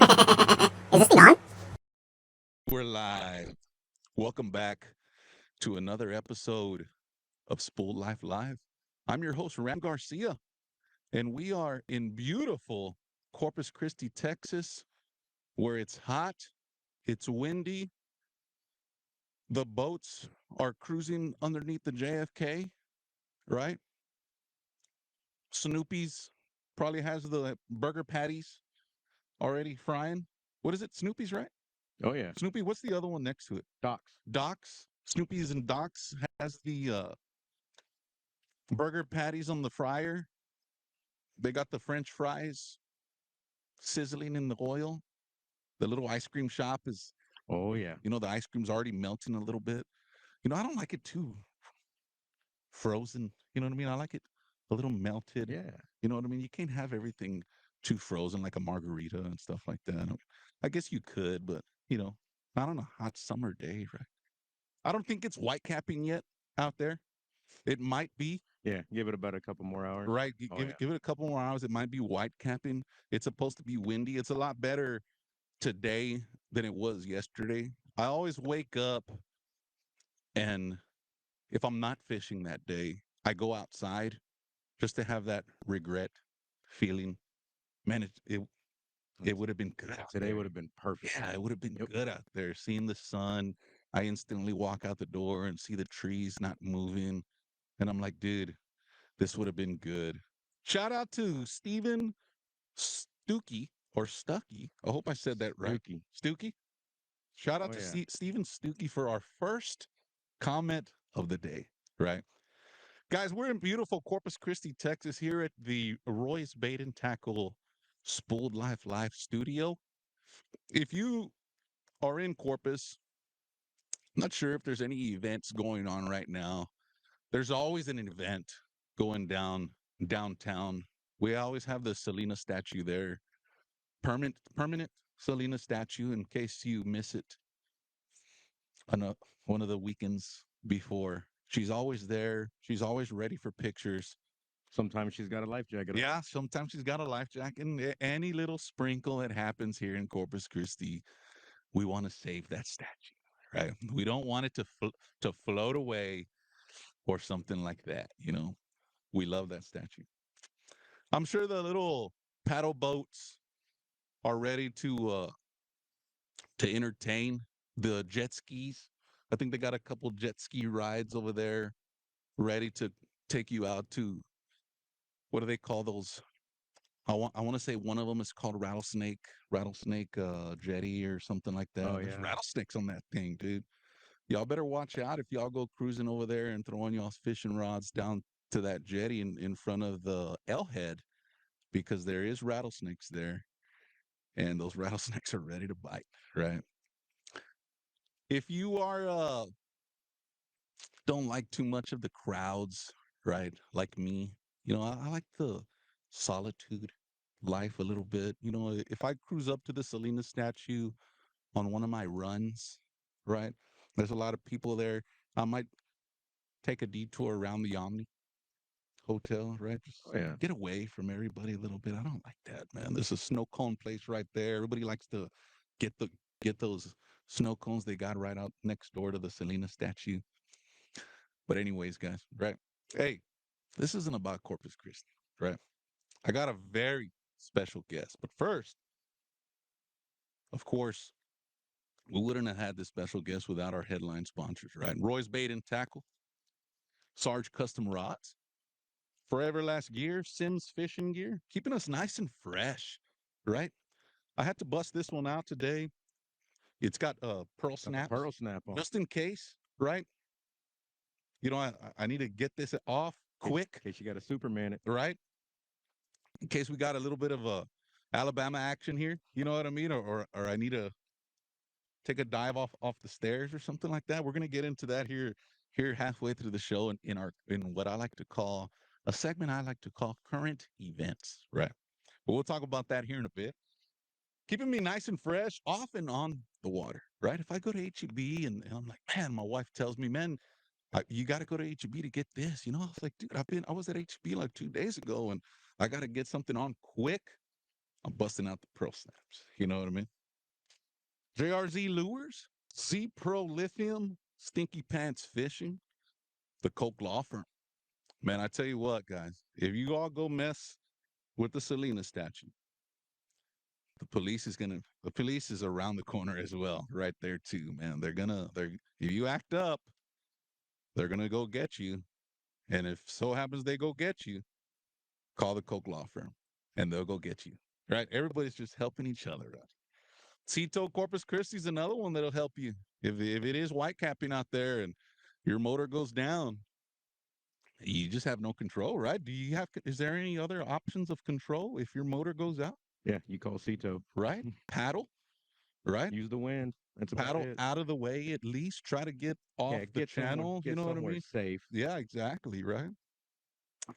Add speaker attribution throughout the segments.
Speaker 1: Is this thing on?
Speaker 2: We're live. Welcome back to another episode of Spooled Life Live. I'm your host, Ram Garcia, and we are in beautiful Corpus Christi, Texas, where it's hot, it's windy. The boats are cruising underneath the JFK, right? Snoopy's probably has the burger patties already frying. What is it? Snoopy's, right?
Speaker 3: Oh yeah,
Speaker 2: Snoopy, what's the other one next to it?
Speaker 3: Docs.
Speaker 2: Doc's. Snoopy's and Doc's has the burger patties on the fryer. They got the French fries sizzling in the oil. The little ice cream shop is,
Speaker 3: Oh yeah.
Speaker 2: the ice cream's already melting a little bit. I don't like it too frozen. You know what I mean? I like it a little melted.
Speaker 3: Yeah.
Speaker 2: You know what I mean? You can't have everything too frozen like a margarita and stuff like that. I guess you could, but, not on a hot summer day, right? I don't think it's white capping yet out there. It might be.
Speaker 3: Yeah. Give it about a couple more hours.
Speaker 2: Right.
Speaker 3: Oh
Speaker 2: Give
Speaker 3: yeah.
Speaker 2: it give it a couple more hours. It might be white capping. It's supposed to be windy. It's a lot better today than it was yesterday. I always wake up and if I'm not fishing that day, I go outside just to have that regret feeling. Man, it would have been good out
Speaker 3: Today
Speaker 2: there.
Speaker 3: would have been perfect.
Speaker 2: Yeah, it would have been
Speaker 3: Yep.
Speaker 2: good out there. Seeing the sun, I instantly walk out the door and see the trees not moving. And I'm like, dude, this would have been good. Shout out to Steven Stuckey or Stuckey. I hope I said that right.
Speaker 3: Dookie.
Speaker 2: Stuckey. Shout out
Speaker 3: Oh
Speaker 2: to
Speaker 3: yeah.
Speaker 2: Steven Stuckey for our first comment of the day, right? Guys, we're in beautiful Corpus Christi, Texas, here at the Roy's Bait and Tackle Spooled Life Live studio. If you are in Corpus, I'm not sure if there's any events going on right now. There's always an event going downtown. We always have the Selena statue there. Permanent Selena statue in case you miss it on one of the weekends before. She's always there. She's always ready for pictures.
Speaker 3: Sometimes she's got a life jacket on.
Speaker 2: Yeah, sometimes she's got a life jacket. And any little sprinkle that happens here in Corpus Christi, we want to save that statue, right? We don't want it to float away or something like that. We love that statue. I'm sure the little paddle boats are ready to entertain the jet skis. I think they got a couple jet ski rides over there ready to take you out to what do they call those? I want to say one of them is called rattlesnake jetty or something like that.
Speaker 3: Oh
Speaker 2: There's
Speaker 3: yeah.
Speaker 2: rattlesnakes on that thing, dude. Y'all better watch out if y'all go cruising over there and throwing y'all's fishing rods down to that jetty in front of the L head because there is rattlesnakes there and those rattlesnakes are ready to bite, right? If you are don't like too much of the crowds, right? Like me, I like the solitude life a little bit. If I cruise up to the Selena statue on one of my runs, right? There's a lot of people there. I might take a detour around the Omni Hotel, right? Just
Speaker 3: Oh yeah.
Speaker 2: get away from everybody a little bit. I don't like that, man. There's a snow cone place right there. Everybody likes to get the get those snow cones they got right out next door to the Selena statue. But anyways, guys, right? Hey, this isn't about Corpus Christi, right? I got a very special guest. But first, of course, we wouldn't have had this special guest without our headline sponsors, right? Roy's Bait and Tackle, Sarge Custom Rods, Forever Last Gear, Sims Fishing Gear, keeping us nice and fresh, right? I had to bust this one out today. It's got pearl
Speaker 3: Got the
Speaker 2: snaps,
Speaker 3: pearl snap on.
Speaker 2: just in case, right? I need to get this off quick,
Speaker 3: In case you got a Superman it.
Speaker 2: right? In case we got a little bit of a Alabama action here, you know what I mean? Or I need to take a dive off the stairs or something like that. We're gonna get into that here halfway through the show in what I like to call a segment I like to call current events, right? But we'll talk about that here in a bit. Keeping me nice and fresh, off and on the water, right? If I go to HEB and I'm like, man, my wife tells me, man, you got to go to HEB to get this. I was like, dude, I was at HEB like 2 days ago and I got to get something on quick. I'm busting out the pro snaps. You know what I mean? JRZ Lures, Z Pro Lithium, Stinky Pants Fishing, the Coke Law Firm. Man, I tell you what, guys, if you all go mess with the Selena statue, the police is around the corner as well, right there too, man. If you act up, they're gonna go get you. And if so happens they go get you, call the Coke Law Firm and they'll go get you. Right? Everybody's just helping each other out. Cito Corpus Christi is another one that'll help you. If it is white capping out there and your motor goes down, you just have no control, right? Is there any other options of control if your motor goes out?
Speaker 3: Yeah, you call Cito.
Speaker 2: Right? Paddle, right?
Speaker 3: Use the wind. That's about
Speaker 2: Paddle
Speaker 3: it.
Speaker 2: out of the way at least. Try to get off
Speaker 3: Yeah,
Speaker 2: the channel. You
Speaker 3: get
Speaker 2: know what I
Speaker 3: somewhere
Speaker 2: mean?
Speaker 3: safe.
Speaker 2: Yeah, exactly. Right.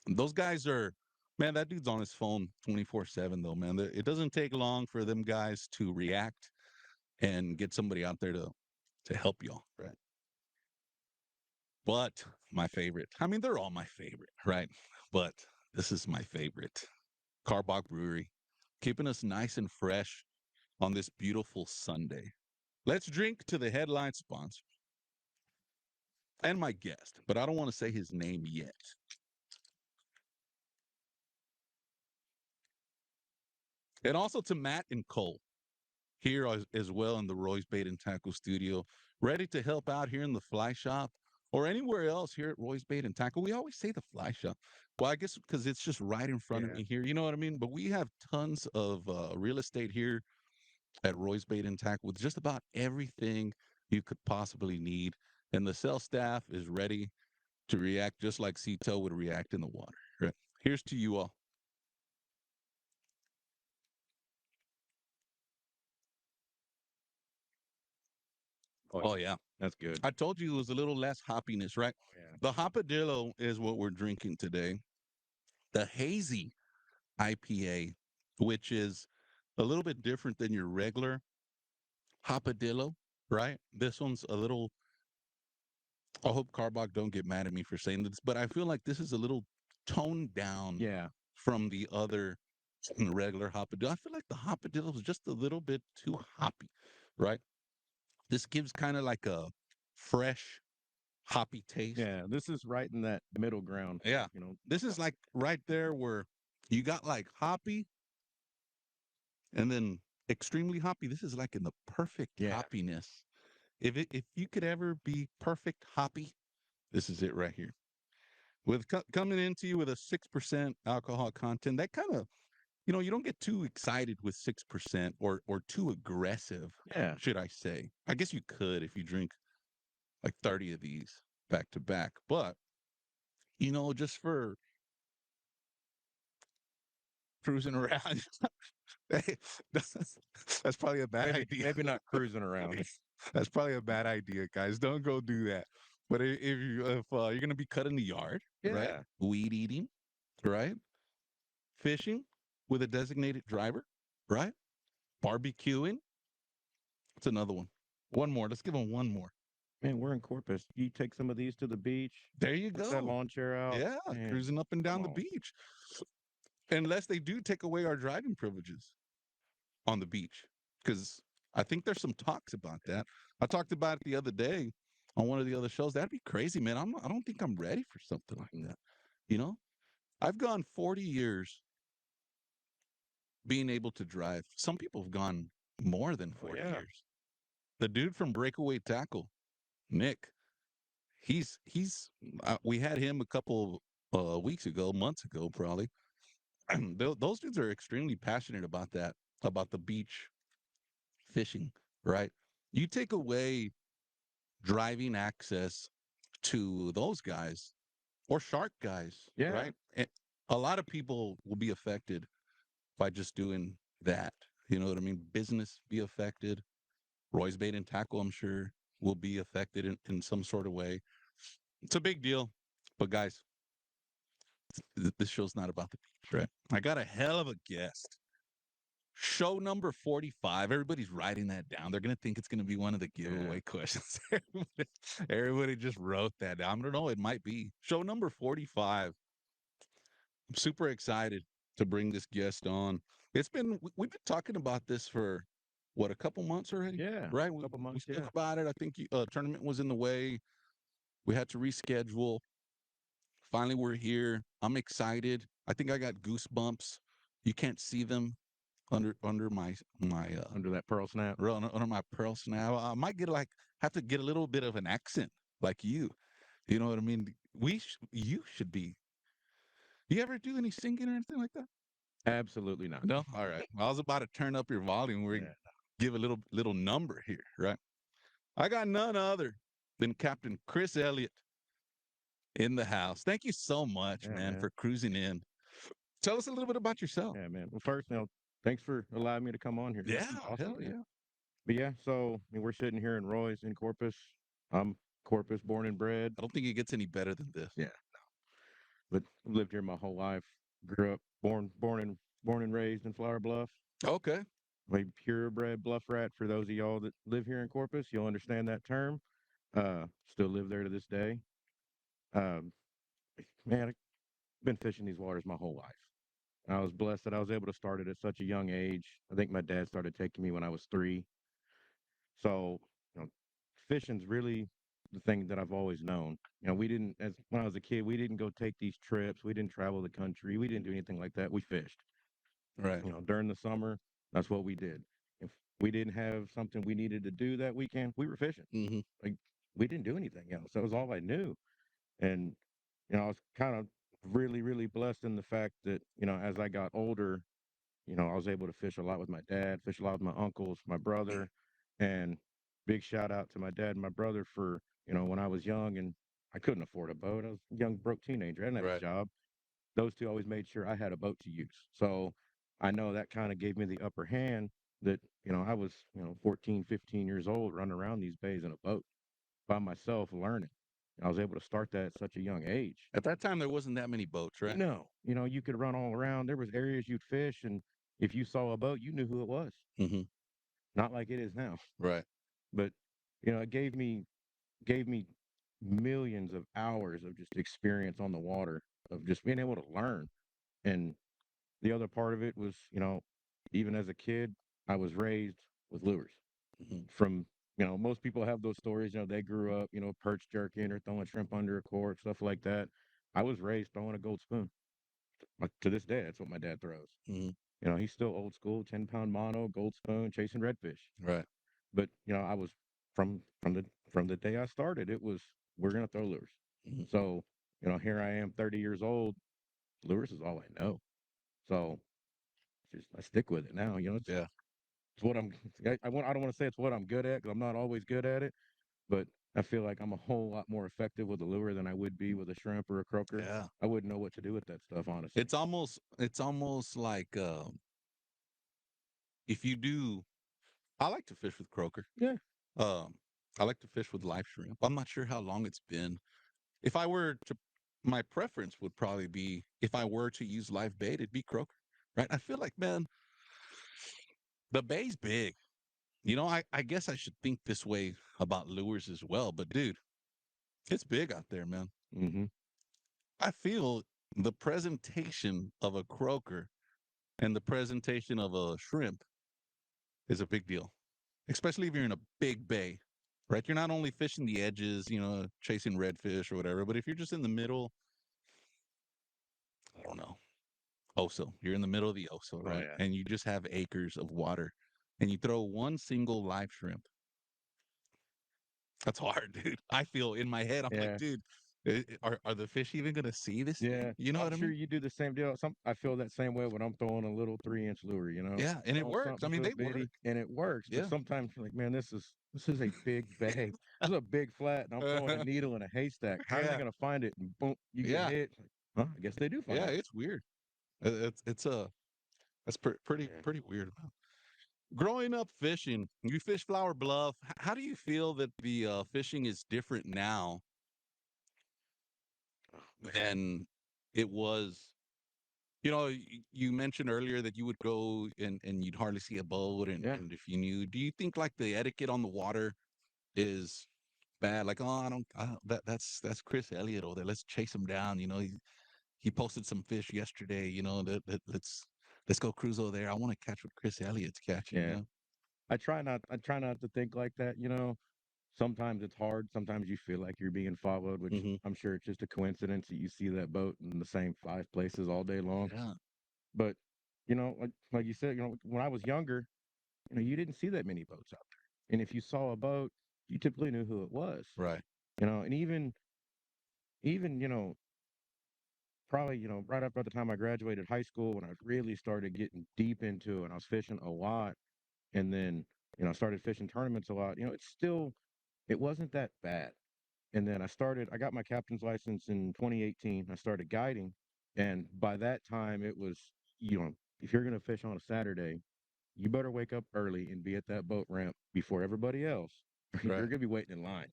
Speaker 2: Those guys are, man, that dude's on his phone 24/7 though, man. It doesn't take long for them guys to react and get somebody out there to help y'all, right? But my favorite, I mean, they're all my favorite, right? But this is my favorite. Karbach Brewery, keeping us nice and fresh on this beautiful Sunday. Let's drink to the headline sponsor and my guest, but I don't want to say his name yet. And also to Matt and Cole here as well in the Roy's Bait and Tackle studio, ready to help out here in the fly shop or anywhere else here at Roy's Bait and Tackle. We always say the fly shop. Well, I guess because it's just right in front of me here. You know what I mean? But we have tons of real estate here at Roy's Bait and Tackle with just about everything you could possibly need. And the sales staff is ready to react just like Cito would react in the water. Right? Here's to you all. Oh, yeah.
Speaker 3: That's good.
Speaker 2: I told you it was a little less hoppiness, right?
Speaker 3: Yeah.
Speaker 2: The Hopadillo is what we're drinking today. The hazy IPA, which is a little bit different than your regular Hopadillo, right? This one's a little, I hope Karbach don't get mad at me for saying this, but I feel like this is a little toned down
Speaker 3: Yeah.
Speaker 2: from the other regular Hopadillo. I feel like the Hopadillo is just a little bit too hoppy, right? This gives kind of like a fresh hoppy taste.
Speaker 3: Yeah. This is right in that middle ground.
Speaker 2: Yeah.
Speaker 3: You know.
Speaker 2: This is like right there where you got like hoppy and then extremely hoppy. This is like in the perfect
Speaker 3: Yeah.
Speaker 2: hoppiness. If you could ever be perfect hoppy, this is it right here. With coming into you with a 6% alcohol content, that kind of, you don't get too excited with 6% or too aggressive,
Speaker 3: Yeah.
Speaker 2: should I say. I guess you could if you drink like 30 of these back to back. But, just for cruising around, that's probably a bad idea.
Speaker 3: Maybe not cruising around.
Speaker 2: That's probably a bad idea, guys. Don't go do that. But if you're gonna be cutting the yard, right?
Speaker 3: Yeah.
Speaker 2: Weed eating, right? Fishing with a designated driver, right? Barbecuing. It's another one. One more. Let's give them one more.
Speaker 3: Man, we're in Corpus. You take some of these to the beach.
Speaker 2: There you
Speaker 3: Put that
Speaker 2: go.
Speaker 3: lawn chair out.
Speaker 2: Yeah,
Speaker 3: Man,
Speaker 2: cruising up and down
Speaker 3: come
Speaker 2: the
Speaker 3: on.
Speaker 2: beach. Unless they do take away our driving privileges on the beach, because I think there's some talks about that. I talked about it the other day on one of the other shows. That'd be crazy, man. I don't think I'm ready for something like that. You know, I've gone 40 years being able to drive. Some people have gone more than 40
Speaker 3: yeah.
Speaker 2: years. The dude from Breakaway Tackle, Nick, we had him a couple weeks ago, months ago, probably. Those dudes are extremely passionate about that, about the beach fishing, right? You take away driving access to those guys or shark guys,
Speaker 3: Yeah.
Speaker 2: right? A lot of people will be affected by just doing that. You know what I mean? Business be affected. Roy's Bait and Tackle, I'm sure, will be affected in some sort of way. It's a big deal. But guys, this show's not about the beach, right? I got a hell of a guest. Show number 45. Everybody's writing that down. They're going to think it's going to be one of the giveaway questions. Everybody just wrote that down. I don't know. It might be. Show number 45. I'm super excited to bring this guest on. It's been we've been talking about this for what, a couple months already,
Speaker 3: Yeah,
Speaker 2: right?
Speaker 3: a couple
Speaker 2: We
Speaker 3: months.
Speaker 2: spoke
Speaker 3: Yeah,
Speaker 2: about it. I think tournament was in the way. We had to reschedule. Finally, we're here. I'm excited. I think I got goosebumps. You can't see them under my
Speaker 3: under that pearl snap.
Speaker 2: under my pearl snap. I might get like have to get a little bit of an accent like you. You know what I mean? You should be. You ever do any singing or anything like that?
Speaker 3: Absolutely not.
Speaker 2: No. All right. I was about to turn up your volume. We
Speaker 3: Yeah,
Speaker 2: give a little number here, right? I got none other than Captain Chris Elliott in the house. Thank you so much,
Speaker 3: yeah,
Speaker 2: man,
Speaker 3: man.
Speaker 2: for cruising in. Tell us a little bit about yourself.
Speaker 3: Yeah, man. Well, first, thanks for allowing me to come on here. This
Speaker 2: Yeah,
Speaker 3: is awesome,
Speaker 2: hell
Speaker 3: man.
Speaker 2: yeah.
Speaker 3: But yeah, so I mean, we're sitting here in Roy's in Corpus. I'm Corpus born and bred.
Speaker 2: I don't think it gets any better than this.
Speaker 3: Yeah, but lived here my whole life. Grew up, born and raised in Flower Bluff.
Speaker 2: Okay.
Speaker 3: A purebred bluff rat. For those of y'all that live here in Corpus, you'll understand that term. Still live there to this day. Um, man, I've been fishing these waters my whole life. I was blessed that I was able to start it at such a young age. I think my dad started taking me when I was 3. So, you know, fishing's really the thing that I've always known. We didn't, as when I was a kid, we didn't go take these trips. We didn't travel the country. We didn't do anything like that. We fished.
Speaker 2: Right.
Speaker 3: During the summer, that's what we did. If we didn't have something we needed to do that weekend, we were fishing.
Speaker 2: Hmm.
Speaker 3: Like we didn't do anything else. That was all I knew. And I was kind of really, really blessed in the fact that as I got older, I was able to fish a lot with my dad, fish a lot with my uncles, my brother, and big shout out to my dad and my brother for, when I was young and I couldn't afford a boat. I was a young, broke teenager. I didn't have a
Speaker 2: Right.
Speaker 3: job. Those two always made sure I had a boat to use. So I know that kind of gave me the upper hand that, I was, 14, 15 years old running around these bays in a boat by myself learning. I was able to start that at such a young age.
Speaker 2: At that time, there wasn't that many boats, right?
Speaker 3: No, you could run all around. There was areas you'd fish, and if you saw a boat, you knew who it was.
Speaker 2: Hmm.
Speaker 3: Not like it is now,
Speaker 2: Right.
Speaker 3: but it gave me millions of hours of just experience on the water of just being able to learn. And the other part of it was, even as a kid, I was raised with lures.
Speaker 2: Hmm.
Speaker 3: From most people have those stories. They grew up, perch jerking or throwing shrimp under a cork, stuff like that. I was raised throwing a gold spoon. Like, to this day, that's what my dad throws.
Speaker 2: Hmm.
Speaker 3: He's still old school, 10-pound mono, gold spoon, chasing redfish.
Speaker 2: Right.
Speaker 3: But I was from the day I started, it was we're gonna throw lures.
Speaker 2: Hmm.
Speaker 3: So here I am, 30 years old. Lures is all I know. So I stick with it now.
Speaker 2: Yeah.
Speaker 3: It's what I don't want to say it's what I'm good at because I'm not always good at it, but I feel like I'm a whole lot more effective with a lure than I would be with a shrimp or a croaker.
Speaker 2: Yeah.
Speaker 3: I wouldn't know what to do with that stuff, honestly.
Speaker 2: It's almost like if you do. I like to fish with croaker.
Speaker 3: Yeah.
Speaker 2: Um, I like to fish with live shrimp. I'm not sure how long it's been. If I were to, my preference would probably be if I were to use live bait, it'd be croaker, right? I feel like, man, the bay's big. I guess I should think this way about lures as well. But dude, it's big out there, man.
Speaker 3: Mm-hmm.
Speaker 2: I feel the presentation of a croaker and the presentation of a shrimp is a big deal, especially if you're in a big bay, right? You're not only fishing the edges, chasing redfish or whatever, but if you're just in the middle, I don't know, Oso, you're in the middle of the Oso,
Speaker 3: Oh
Speaker 2: right?
Speaker 3: yeah.
Speaker 2: And you just have acres of water and you throw one single live shrimp. That's hard, dude. I feel in my head, I'm like,
Speaker 3: Yeah.
Speaker 2: dude, are the fish even going to see this thing?
Speaker 3: Yeah,
Speaker 2: You know
Speaker 3: I'm
Speaker 2: what I
Speaker 3: sure
Speaker 2: mean?
Speaker 3: you do the same deal. I feel that same way when I'm throwing a little 3-inch lure.
Speaker 2: Yeah. And it
Speaker 3: Throwing
Speaker 2: works. I
Speaker 3: something
Speaker 2: mean,
Speaker 3: so
Speaker 2: they work.
Speaker 3: bitty, and it works. But
Speaker 2: Yeah.
Speaker 3: sometimes you're like, man, this is a big bay. This is a big flat, and I'm throwing a needle in a haystack. How are they
Speaker 2: Yeah.
Speaker 3: gonna find it? And boom, you get
Speaker 2: Yeah.
Speaker 3: hit. Like, huh? I guess they do
Speaker 2: Yeah.
Speaker 3: find it.
Speaker 2: It's weird. That's pretty,
Speaker 3: Yeah.
Speaker 2: pretty weird. Growing up fishing, you fish Flower Bluff. How do you feel that the fishing is different now
Speaker 3: Oh, man.
Speaker 2: than it was? You mentioned earlier that you would go and you'd hardly see a boat, and,
Speaker 3: Yeah.
Speaker 2: and if you knew, do you think like the etiquette on the water is bad? Like, oh, that's Chris Elliott over there. Let's chase him down. He posted some fish yesterday. Let's let's go cruise over there. I want to catch what Chris Elliott's catching, you
Speaker 3: Yeah.
Speaker 2: know?
Speaker 3: I try not to think like that, you know. Sometimes it's hard. Sometimes you feel like you're being followed, which
Speaker 2: Hmm.
Speaker 3: I'm sure it's just a coincidence that you see that boat in the same 5 places all day long.
Speaker 2: Yeah.
Speaker 3: But, like you said, when I was younger, you didn't see that many boats out there. And if you saw a boat, you typically knew who it was.
Speaker 2: Right.
Speaker 3: And even, probably, right up at the time I graduated high school when I really started getting deep into it and I was fishing a lot and then, I started fishing tournaments a lot, it wasn't that bad. And then I got my captain's license in 2018. I started guiding. And by that time, it was, if you're going to fish on a Saturday, you better wake up early and be at that boat ramp before everybody else. You're
Speaker 2: Right.
Speaker 3: going to be waiting in line,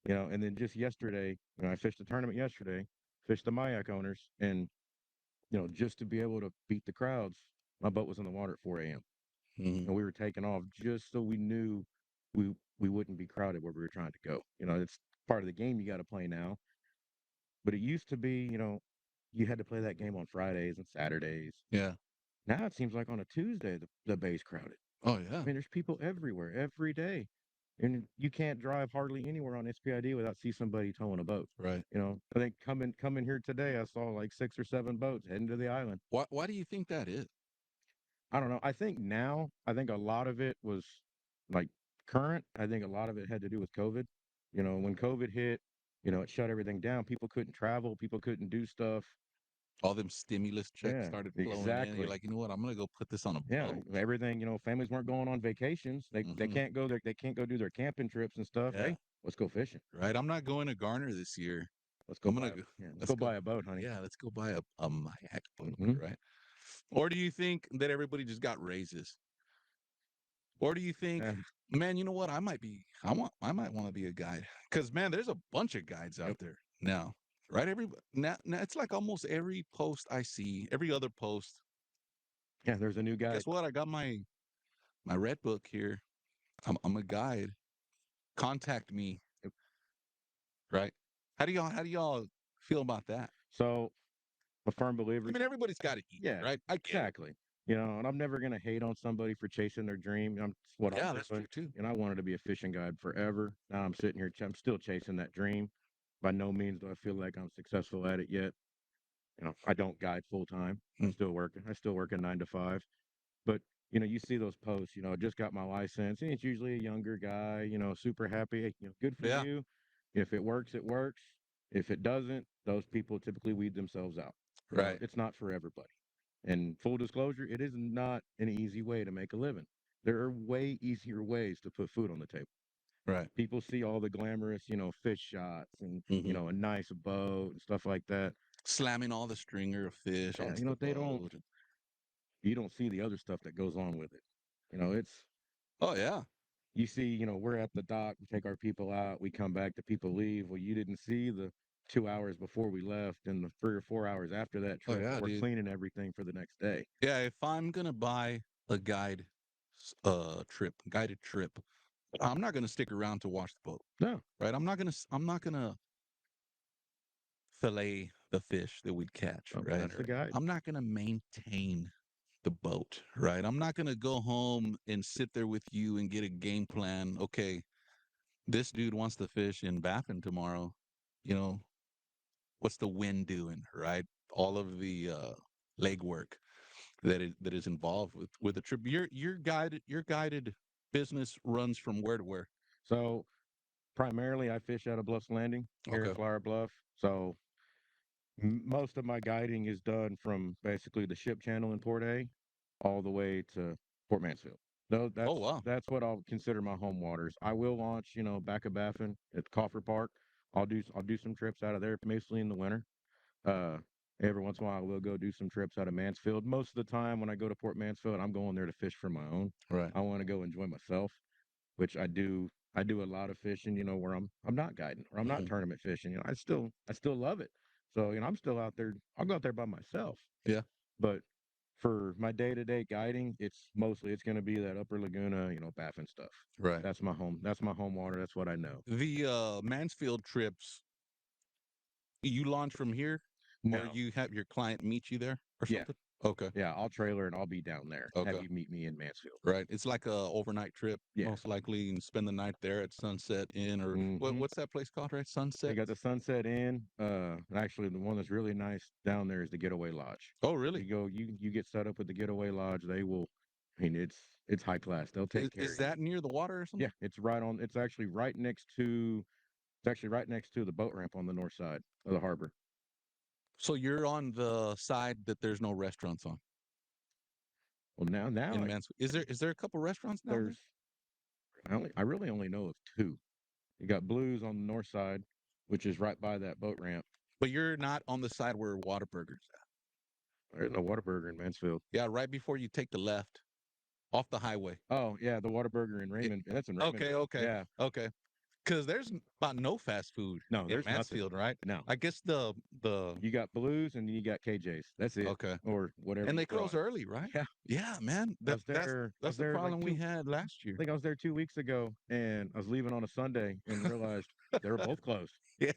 Speaker 3: And then just yesterday, I fished a tournament yesterday, fished the Mayak owners. And, just to be able to beat the crowds, my boat was in the water at 4 a.m.
Speaker 2: Hmm.
Speaker 3: And we were taking off just so we knew we wouldn't be crowded where we were trying to go. It's part of the game you got to play now. But it used to be, you had to play that game on Fridays and Saturdays.
Speaker 2: Yeah.
Speaker 3: Now it seems like on a Tuesday the bay's crowded.
Speaker 2: Oh, yeah.
Speaker 3: I mean, there's people everywhere every day, and you can't drive hardly anywhere on SPID without see somebody towing a boat.
Speaker 2: Right.
Speaker 3: I think coming here today, I saw like 6 or 7 boats heading to the island.
Speaker 2: Why do you think that is?
Speaker 3: I don't know. I think a lot of it was like current. I think a lot of it had to do with COVID. When COVID hit, it shut everything down. People couldn't travel. People couldn't do stuff.
Speaker 2: All them stimulus checks
Speaker 3: Yeah,
Speaker 2: started flowing in. You're
Speaker 3: exactly.
Speaker 2: like, you know what? I'm gonna go put this on a
Speaker 3: Yeah,
Speaker 2: boat.
Speaker 3: everything. Families weren't going on vacations. They
Speaker 2: Hmm.
Speaker 3: can't go there. They can't go do their camping trips and stuff.
Speaker 2: Yeah.
Speaker 3: Hey, let's go fishing.
Speaker 2: Right. I'm not going to Garner this year.
Speaker 3: Let's go
Speaker 2: I'm gonna
Speaker 3: buy a
Speaker 2: go.
Speaker 3: yeah. Let's
Speaker 2: Let's
Speaker 3: go
Speaker 2: go.
Speaker 3: buy a boat, honey.
Speaker 2: Yeah. Let's go buy a Mayak boat.
Speaker 3: Hmm.
Speaker 2: Right. Or do you think that everybody just got raises? Or do you think,
Speaker 3: Yeah.
Speaker 2: man, you know what? I might want to be a guide because man, there's a bunch of guides out
Speaker 3: Yep.
Speaker 2: there now, right? Now it's like almost every post I see, every other post.
Speaker 3: Yeah. There's a new guide.
Speaker 2: Guess what? I got my red book here. I'm a guide. Contact me,
Speaker 3: Yep.
Speaker 2: right? How do y'all feel about that?
Speaker 3: So a firm believer.
Speaker 2: I mean, everybody's got to eat,
Speaker 3: Yeah,
Speaker 2: right? I get it.
Speaker 3: exactly. And I'm never gonna hate on somebody for chasing their dream. It's what I'm
Speaker 2: Yeah, that's
Speaker 3: doing.
Speaker 2: true too.
Speaker 3: And I wanted to be a fishing guide forever. Now I'm sitting here. I'm still chasing that dream. By no means do I feel like I'm successful at it yet. I don't guide full time. I'm
Speaker 2: Mm.
Speaker 3: still working. I still work a 9 to 5. But you see those posts. I just got my license, and it's usually a younger guy. Super happy. Hey, good for
Speaker 2: Yeah,
Speaker 3: you. If it works, it works. If it doesn't, those people typically weed themselves out.
Speaker 2: right,
Speaker 3: It's not for everybody. And full disclosure, it is not an easy way to make a living. There are way easier ways to put food on the table.
Speaker 2: right.
Speaker 3: People see all the glamorous, fish shots and,
Speaker 2: Hmm.
Speaker 3: a nice boat and stuff like that.
Speaker 2: Slamming all the stringer of fish
Speaker 3: Yeah,
Speaker 2: onto the
Speaker 3: they don't,
Speaker 2: boat.
Speaker 3: you don't see the other stuff that goes on with it. It's,
Speaker 2: Oh yeah.
Speaker 3: you see, we're at the dock, we take our people out, we come back, the people leave. Well, you didn't see the 2 hours before we left and the 3 or 4 hours after that
Speaker 2: Oh
Speaker 3: trip that
Speaker 2: yeah,
Speaker 3: we're
Speaker 2: dude.
Speaker 3: cleaning everything for the next day.
Speaker 2: Yeah, if I'm gonna buy a guided trip, I'm not gonna stick around to wash the boat,
Speaker 3: No,
Speaker 2: right? I'm not gonna fillet the fish that we'd catch,
Speaker 3: no,
Speaker 2: right?
Speaker 3: that's the
Speaker 2: Or
Speaker 3: guide.
Speaker 2: I'm not gonna maintain the boat, right? I'm not gonna go home and sit there with you and get a game plan. Okay, this dude wants to fish in Baffin tomorrow. You know, what's the wind doing, right? All of the legwork that is involved with a trip. Your guided business runs from where to where?
Speaker 3: So primarily, I fish out of Bluffs Landing here in
Speaker 2: Okay.
Speaker 3: Flower Bluff. So most of my guiding is done from basically the ship channel in Port A all the way to Port Mansfield. No,
Speaker 2: Oh wow.
Speaker 3: that's what I'll consider my home waters. I will launch, back of Baffin at Coffer Park. I'll do some trips out of there, mostly in the winter. Uh, every once in a while, I will go do some trips out of Mansfield. Most of the time, when I go to Port Mansfield, I'm going there to fish for my own.
Speaker 2: Right.
Speaker 3: I want to go enjoy myself, which I do. I do a lot of fishing, where I'm not guiding or I'm not
Speaker 2: Hmm.
Speaker 3: tournament fishing. I still love it. So, I'm still out there. I'll go out there by myself.
Speaker 2: Yeah.
Speaker 3: But for my day-to-day guiding, it's going to be that Upper Laguna, Baffin stuff.
Speaker 2: Right.
Speaker 3: That's my home. That's my home water. That's what I know.
Speaker 2: The Mansfield trips, you launch from here, or
Speaker 3: No.
Speaker 2: you have your client meet you there or
Speaker 3: Yeah.
Speaker 2: something? Okay.
Speaker 3: Yeah, I'll trailer and I'll be down there. Have
Speaker 2: Okay.
Speaker 3: you meet me in Mansfield.
Speaker 2: Right. It's like a overnight trip,
Speaker 3: Yeah.
Speaker 2: most likely, and spend the night there at Sunset Inn or
Speaker 3: Hmm.
Speaker 2: what's that place called, right?
Speaker 3: They
Speaker 2: Sunset.
Speaker 3: got the Sunset Inn. And actually, the one that's really nice down there is the Getaway Lodge.
Speaker 2: Oh, really?
Speaker 3: You go, you get set up with the Getaway Lodge. They will. I mean, it's high class. They'll take care
Speaker 2: Is
Speaker 3: of you.
Speaker 2: that near the water or
Speaker 3: Yeah,
Speaker 2: something?
Speaker 3: it's right on. It's actually right next to. It's actually right next to the boat ramp on the north side of the harbor.
Speaker 2: So you're on the side that there's no restaurants on
Speaker 3: Well, now
Speaker 2: in Mansfield. Is there a couple restaurants down there?
Speaker 3: there's. I really only know of two. You got Blues on the north side, which is right by that boat ramp.
Speaker 2: But you're not on the side where Whataburger's at.
Speaker 3: There's no Whataburger in Mansfield.
Speaker 2: Yeah, right before you take the left off the highway.
Speaker 3: Oh yeah, the Whataburger in
Speaker 2: It,
Speaker 3: Raymond. That's in
Speaker 2: okay,
Speaker 3: Raymondville.
Speaker 2: okay,
Speaker 3: Yeah.
Speaker 2: okay. Because there's about no fast food
Speaker 3: No,
Speaker 2: in
Speaker 3: there's nothing.
Speaker 2: Mansfield, right?
Speaker 3: No.
Speaker 2: I guess the
Speaker 3: You got Blues and you got KJ's. That's it.
Speaker 2: okay,
Speaker 3: Or whatever
Speaker 2: and
Speaker 3: you
Speaker 2: they
Speaker 3: throw
Speaker 2: close
Speaker 3: in.
Speaker 2: early, right?
Speaker 3: Yeah.
Speaker 2: Yeah, man.
Speaker 3: I was there. I
Speaker 2: That's
Speaker 3: was
Speaker 2: the
Speaker 3: there like
Speaker 2: problem we had last
Speaker 3: I
Speaker 2: year.
Speaker 3: think I was there 2 weeks ago, and I was leaving on a Sunday and realized they were both closed.
Speaker 2: Yeah,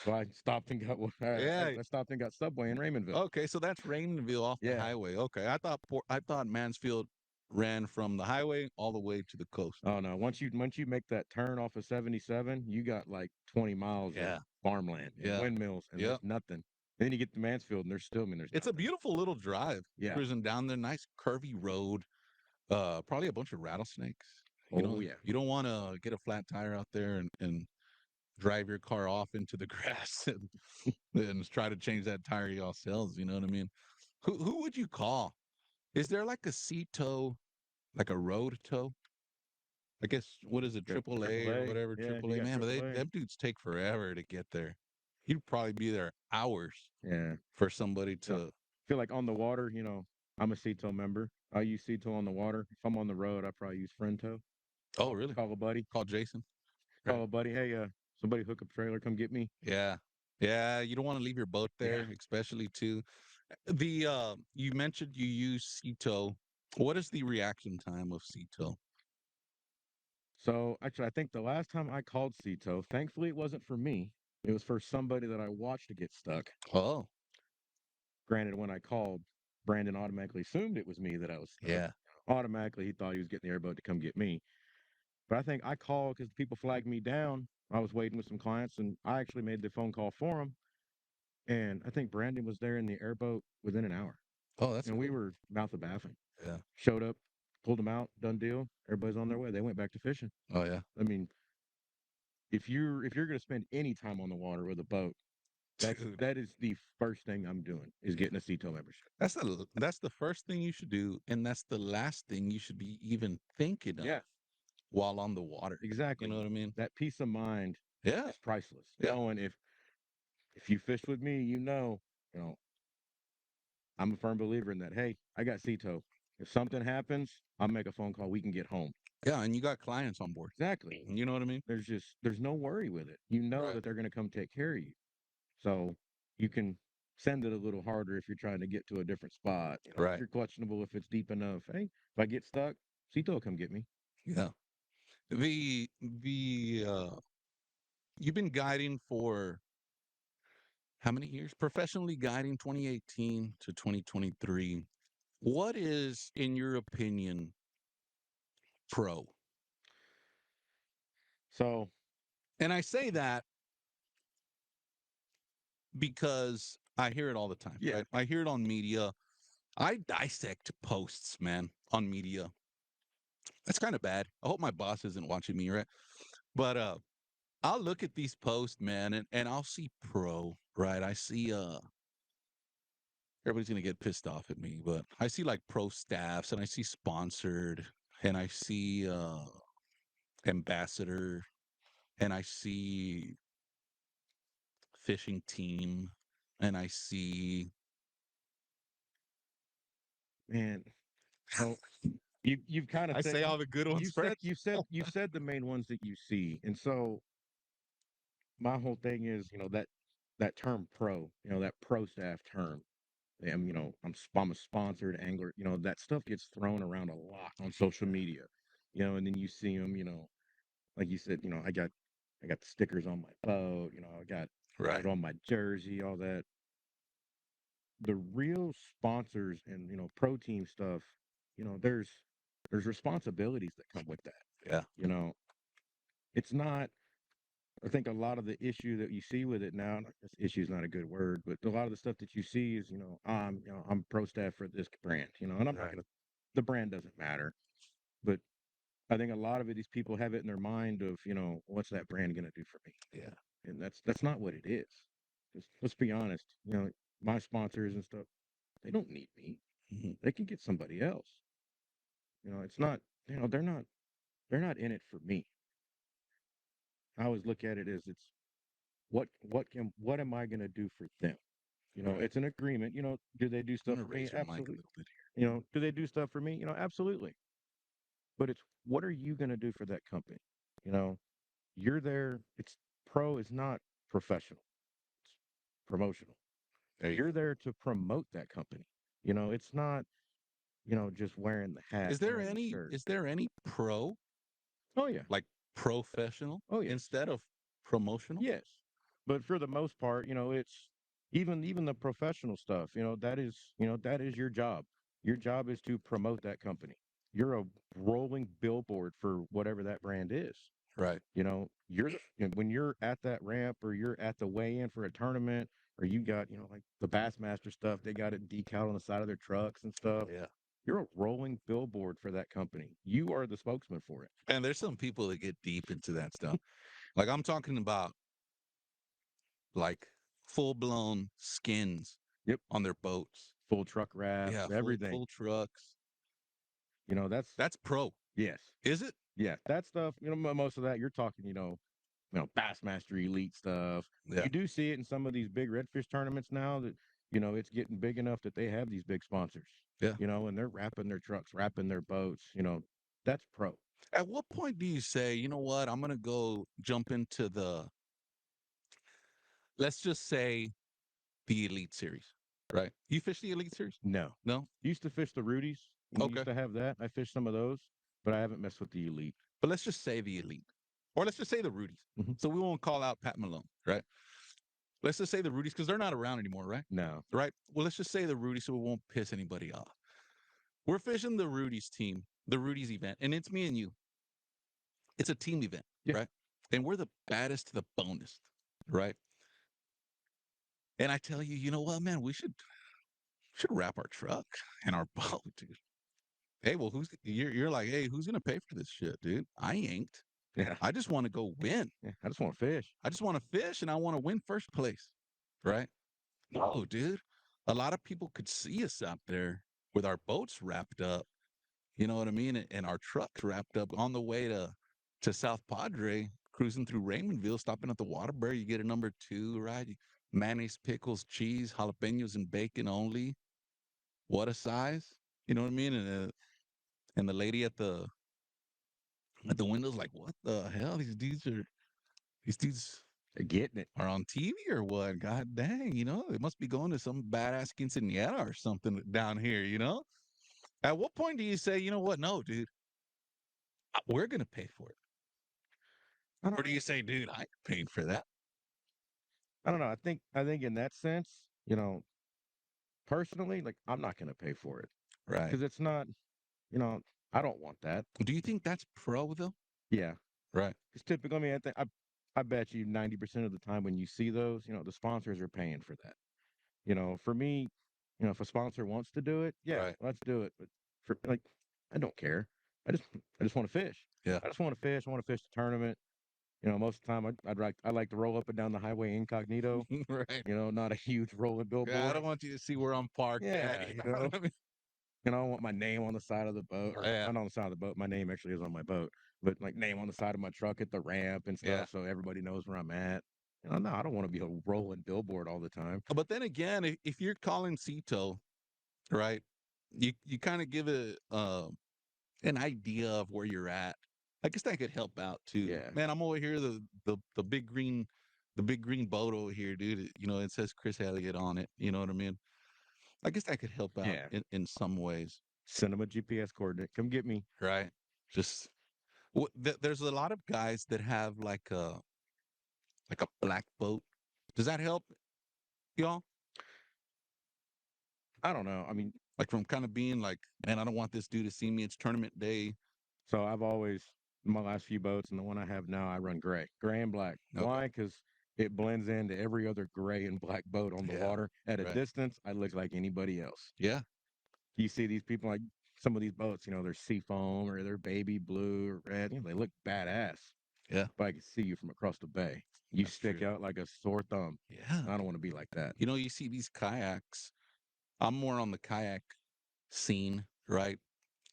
Speaker 3: So I stopped and got
Speaker 2: yeah.
Speaker 3: I stopped and got Subway in Raymondville.
Speaker 2: Okay, so that's Rainville off the
Speaker 3: Yeah.
Speaker 2: highway. Okay, I thought Mansfield ran from the highway all the way to the coast.
Speaker 3: Oh no! Once you make that turn off of 77, you got like 20 miles of
Speaker 2: Yeah,
Speaker 3: farmland and
Speaker 2: yeah,
Speaker 3: windmills, and
Speaker 2: yeah.
Speaker 3: there's nothing. And then you get to Mansfield, and there's
Speaker 2: It's a
Speaker 3: nothing.
Speaker 2: beautiful little drive.
Speaker 3: Yeah.
Speaker 2: Cruising down there, nice curvy road. Probably a bunch of rattlesnakes.
Speaker 3: Oh yeah.
Speaker 2: You don't want to get a flat tire out there and drive your car off into the grass and try to change that tire yourselves. You know what I mean? Who would you call? Is there like a C tow, like a road tow? I guess what is it,
Speaker 3: Got
Speaker 2: AAA
Speaker 3: Triple
Speaker 2: or
Speaker 3: A.
Speaker 2: whatever,
Speaker 3: Yeah, you
Speaker 2: AAA
Speaker 3: got
Speaker 2: man. But
Speaker 3: Triple A.
Speaker 2: them dudes take forever to get there. You'd probably be there hours
Speaker 3: Yeah.
Speaker 2: for somebody
Speaker 3: So
Speaker 2: to.
Speaker 3: feel like on the water, I'm a CTO member. I use CTO on the water. If I'm on the road, I probably use Friend
Speaker 2: Oh, really?
Speaker 3: Call a buddy.
Speaker 2: Call Jason. Right.
Speaker 3: Call a buddy. Hey, somebody hook up trailer, come get me.
Speaker 2: Yeah. Yeah. You don't want to leave your boat
Speaker 3: Yeah.
Speaker 2: there, especially too. You mentioned you use Ceto. What is the reaction time of Ceto?
Speaker 3: So actually, I think the last time I called CTO, thankfully it wasn't for me. It was for somebody that I watched to get stuck.
Speaker 2: Oh,
Speaker 3: Granted, when I called, Brandon automatically assumed it was me that I was stuck.
Speaker 2: yeah.
Speaker 3: Automatically, he thought he was getting the airboat to come get me. But I think I called because people flagged me down. I was waiting with some clients, and I actually made the phone call for him. And I think Brandon was there in the airboat within an hour.
Speaker 2: Oh, that's
Speaker 3: And we
Speaker 2: cool.
Speaker 3: were mouth of baffling.
Speaker 2: Yeah.
Speaker 3: Showed up, pulled them out, done deal. Everybody's on their way. They went back to fishing.
Speaker 2: Oh, yeah.
Speaker 3: I mean, if you're going to spend any time on the water with a boat,
Speaker 2: Dude,
Speaker 3: that is the first thing I'm doing is getting a CTO membership.
Speaker 2: that's the first thing you should do, and that's the last thing you should be even thinking of
Speaker 3: Yeah,
Speaker 2: while on the water. You
Speaker 3: exactly.
Speaker 2: know what I mean?
Speaker 3: That peace of mind
Speaker 2: Yeah.
Speaker 3: is priceless.
Speaker 2: Yeah.
Speaker 3: Knowing if you fish with me, you know, I'm a firm believer in that. Hey, I got CTO. If something happens, I'll make a phone call. We can get home.
Speaker 2: Yeah. And you got clients on board.
Speaker 3: Exactly.
Speaker 2: You know what I mean?
Speaker 3: There's no worry with it. You know
Speaker 2: Right.
Speaker 3: that they're going to come take care of you. So you can send it a little harder if you're trying to get to a different spot. If
Speaker 2: Right.
Speaker 3: you're questionable, if it's deep enough. Hey, if I get stuck, CTO will come get me.
Speaker 2: Yeah. The you've been guiding for how many years? Professionally guiding 2018 to 2023. What is, in your opinion, pro?
Speaker 3: So
Speaker 2: And I say that because I hear it all the time,
Speaker 3: yeah.
Speaker 2: right? I hear it on media. I dissect posts, man, on media. That's kind of bad. I hope my boss isn't watching me, right? But I'll look at these posts, man, and I'll see pro, right? I see everybody's gonna get pissed off at me, but I see like pro staffs and I see sponsored and I see ambassador and I see fishing team and I see
Speaker 3: Man, so you've kind of
Speaker 2: I
Speaker 3: said
Speaker 2: say all the good ones first.
Speaker 3: you said the main ones that you see. And so my whole thing is, that term pro, that pro staff term. I'm a sponsored angler. That stuff gets thrown around a lot on social media. And then you see them, like you said, I got the stickers on my boat, I got
Speaker 2: Right.
Speaker 3: it on my jersey, all that. the real sponsors and pro team stuff, there's responsibilities that come with that.
Speaker 2: Yeah.
Speaker 3: You know, it's not. I think a lot of the issue that you see with it now, and I guess issue is not a good word, but a lot of the stuff that you see is, I'm pro staff for this brand, and I'm not
Speaker 2: Right.
Speaker 3: gonna. The brand doesn't matter, but I think a lot of it, these people have it in their mind of, what's that brand gonna do for me?
Speaker 2: Yeah.
Speaker 3: And that's not what it is. Just let's be honest. My sponsors and stuff, they don't need me.
Speaker 2: Mhm.
Speaker 3: They can get somebody else. It's not. They're not in it for me. I always look at it as it's what am I gonna do for them?
Speaker 2: Right.
Speaker 3: It's an agreement. Do they do
Speaker 2: I'm
Speaker 3: stuff
Speaker 2: gonna
Speaker 3: for me?
Speaker 2: raise your mic a
Speaker 3: Absolutely.
Speaker 2: little bit
Speaker 3: Do they do stuff for me? Absolutely. But it's what are you gonna do for that company? You know, you're there. It's pro is not professional. It's promotional.
Speaker 2: here. There you
Speaker 3: You're
Speaker 2: go.
Speaker 3: there to promote that company. It's not, just wearing the hat,
Speaker 2: Is there
Speaker 3: wearing the
Speaker 2: any
Speaker 3: shirt.
Speaker 2: is there any pro,
Speaker 3: Oh yeah.
Speaker 2: like professional,
Speaker 3: Oh yes.
Speaker 2: instead of promotional?
Speaker 3: Yes. But for the most part, it's even the professional stuff, that is your job. Your job is to promote that company. You're a rolling billboard for whatever that brand is.
Speaker 2: Right.
Speaker 3: When you're at that ramp or you're at the weigh-in for a tournament or you got, like the Bassmaster stuff, they got it decal on the side of their trucks and stuff.
Speaker 2: Yeah.
Speaker 3: You're a rolling billboard for that company. You are the spokesman for it.
Speaker 2: And there's some people that get deep into that stuff. Like I'm talking about like full blown skins
Speaker 3: Yep.
Speaker 2: on their boats.
Speaker 3: Full truck wraps,
Speaker 2: Yeah,
Speaker 3: everything.
Speaker 2: full trucks.
Speaker 3: That's
Speaker 2: That's pro.
Speaker 3: yes.
Speaker 2: Is it?
Speaker 3: Yeah, that stuff, most of that you're talking, Bassmaster Elite stuff.
Speaker 2: Yeah.
Speaker 3: You do see it in some of these big redfish tournaments now that, it's getting big enough that they have these big sponsors,
Speaker 2: Yeah.
Speaker 3: and they're wrapping their trucks, wrapping their boats, that's pro.
Speaker 2: At what point do you say, you know what, I'm gonna go jump into the, let's just say, the Elite Series, right? You fish the Elite Series?
Speaker 3: No.
Speaker 2: No?
Speaker 3: Used to fish the Rudies,
Speaker 2: Okay.
Speaker 3: used to have that. I fished some of those, but I haven't messed with the Elite.
Speaker 2: But let's just say the Elite. Or let's just say the Rudies.
Speaker 3: Hmm.
Speaker 2: So we won't call out Pat Malone, right? Let's just say the Rudies, because they're not around anymore, right?
Speaker 3: No.
Speaker 2: Right? Well, let's just say the Rudies so it won't piss anybody off. We're fishing the Rudies team, the Rudies event, and it's me and you. It's a team event,
Speaker 3: Yeah.
Speaker 2: right? And we're the baddest to the bonest, right? And I tell you, you know what, man, we should wrap our truck and our boat, dude. Hey, well, you're like, hey, who's gonna pay for this shit, dude? I ain't.
Speaker 3: Yeah.
Speaker 2: I just want to go win.
Speaker 3: Yeah. I just want to fish.
Speaker 2: I just want to fish and I want to win first place, right? No, dude. A lot of people could see us out there with our boats wrapped up. You know what I mean? And our trucks wrapped up on the way to South Padre, cruising through Raymondville, stopping at the Waterbury. You get a number two, right? Mayonnaise, pickles, cheese, jalapenos, and bacon only. What a size! You know what I mean? And the lady at the window's like, "What the hell? These dudes
Speaker 3: They're getting it.
Speaker 2: are on TV or what? God dang! They must be going to some badass quinceañera or something down here. At what point do you say, you know what? No, dude, we're gonna pay for it.
Speaker 3: I don't
Speaker 2: Or do
Speaker 3: know.
Speaker 2: you say, dude, I ain't paying for that?
Speaker 3: I don't know. I think in that sense, personally, like I'm not going to pay for it
Speaker 2: Right.
Speaker 3: because it's not, you know, I don't want that.
Speaker 2: Do you think that's pro though?
Speaker 3: Yeah,
Speaker 2: Right.
Speaker 3: it's typical. I mean, I bet you 90% of the time when you see those, the sponsors are paying for that. For me, if a sponsor wants to do it, yeah,
Speaker 2: Right.
Speaker 3: let's do it. But for like, I don't care. I just want to fish.
Speaker 2: Yeah.
Speaker 3: I just want to fish. I want to fish the tournament. Most of the time I like to roll up and down the highway incognito.
Speaker 2: Right.
Speaker 3: Not a huge rolling
Speaker 2: Yeah, I
Speaker 3: billboard.
Speaker 2: don't want you to see where I'm parked
Speaker 3: Yeah,
Speaker 2: at. You know what I mean?
Speaker 3: I want my name on the side of the boat, or
Speaker 2: Yeah.
Speaker 3: not on the side of the boat. My name actually is on my boat, but like name on the side of my truck at the ramp and
Speaker 2: Yeah.
Speaker 3: stuff, so everybody knows where I'm at. No, I don't want to be a rolling billboard all the time.
Speaker 2: But then again, if you're calling Cito, right, you kind of give it an idea of where you're at. I guess that could help out too.
Speaker 3: Yeah,
Speaker 2: Man, I'm over here, the big green boat over here, dude. It says Chris Elliott on it. You know what I mean? I guess that could help out
Speaker 3: yeah.
Speaker 2: in some ways,
Speaker 3: Send them a GPS coordinate. Come get me.
Speaker 2: right? Just there's a lot of guys that have like a black boat. Does that help y'all?
Speaker 3: I don't know. I mean,
Speaker 2: Like from kind of being like, man, I don't want this dude to see me. It's tournament day.
Speaker 3: so I've always my last few boats and the one I have now, I run gray and black.
Speaker 2: Okay.
Speaker 3: Why? Because it blends into every other gray and black boat on the
Speaker 2: Yeah.
Speaker 3: water. At a
Speaker 2: Right.
Speaker 3: distance, I look like anybody else.
Speaker 2: Yeah.
Speaker 3: You see these people like some of these boats, they're seafoam or they're baby blue or red. They look badass.
Speaker 2: Yeah.
Speaker 3: But I can see you from across the bay. You
Speaker 2: That's
Speaker 3: stick
Speaker 2: true.
Speaker 3: out like a sore thumb.
Speaker 2: Yeah.
Speaker 3: I don't want to be like that.
Speaker 2: You see these kayaks. I'm more on the kayak scene, right?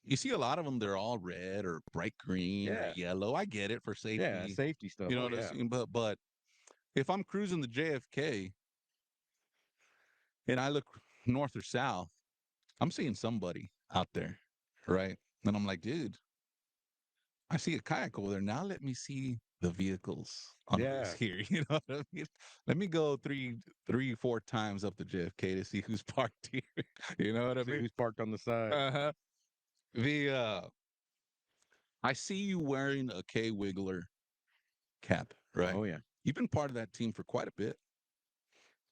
Speaker 2: You see a lot of them, they're all red or bright green or
Speaker 3: Yeah.
Speaker 2: yellow. I get it for
Speaker 3: Yeah.
Speaker 2: safety.
Speaker 3: Safety stuff.
Speaker 2: You know
Speaker 3: Oh,
Speaker 2: what I'm
Speaker 3: yeah.
Speaker 2: saying? But if I'm cruising the JFK and I look north or south, I'm seeing somebody out there, right? And I'm like, dude, I see a kayak over there. Now let me see the vehicles on who's
Speaker 3: Yeah.
Speaker 2: here. You know what I mean? Let me go three, 4 times up to JFK to see who's parked here. You know what I
Speaker 3: See
Speaker 2: mean?
Speaker 3: who's parked on the side.
Speaker 2: Uh-huh. The I see you wearing a K Wiggler cap, right?
Speaker 3: Oh, yeah.
Speaker 2: You've been part of that team for quite a bit.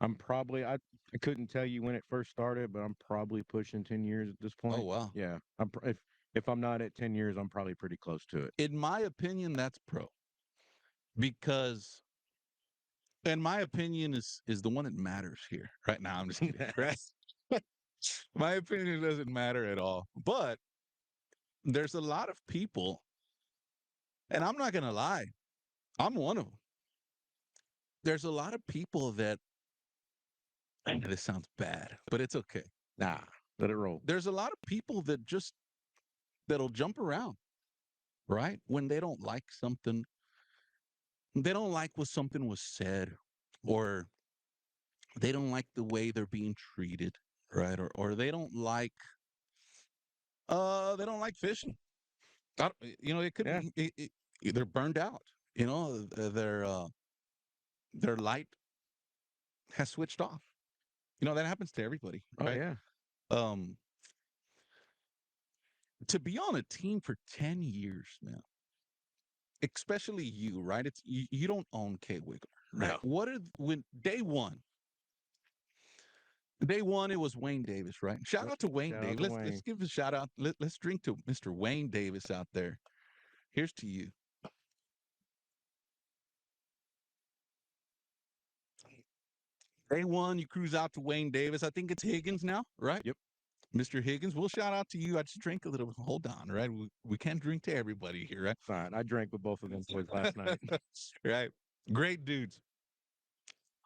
Speaker 3: I couldn't tell you when it first started, but I'm probably pushing 10 years at this
Speaker 2: Oh
Speaker 3: point.
Speaker 2: wow.
Speaker 3: Yeah. If I'm not at 10 years, I'm probably pretty close to it.
Speaker 2: In my opinion, that's pro because in my opinion is the one that matters here. Right now, I'm just kidding. Right? My opinion doesn't matter at all. But there's a lot of people, and I'm not gonna lie, I'm one of them. There's a lot of people that I know this sounds bad, but it's okay.
Speaker 3: Nah, let it roll.
Speaker 2: There's a lot of people that just that'll jump around, right? When they don't like something, they don't like what something was said, or they don't like the way they're being treated, right? Or they don't like fishing. It could
Speaker 3: Yeah.
Speaker 2: be they're burned out. You know, their light has switched off. That happens to everybody,
Speaker 3: Oh,
Speaker 2: right?
Speaker 3: yeah.
Speaker 2: Um, to be on a team for 10 years now, especially you, right? You don't own K Wiggler, right?
Speaker 3: No.
Speaker 2: What are when day one it was Wayne Davis, right? Shout
Speaker 3: Yep.
Speaker 2: out to Wayne
Speaker 3: Shout out
Speaker 2: Davis.
Speaker 3: to
Speaker 2: Let's
Speaker 3: Wayne.
Speaker 2: give a shout out. Let's drink to Mr. Wayne Davis out there. Here's to you. Day one, you cruise out to Wayne Davis. I think it's Higgins now, right?
Speaker 3: Yep.
Speaker 2: Mr. Higgins, we'll shout out to you. I just drank a little. Hold on, right? We can't drink to everybody here, right?
Speaker 3: Fine. I drank with both of them boys last night.
Speaker 2: Right. Great dudes.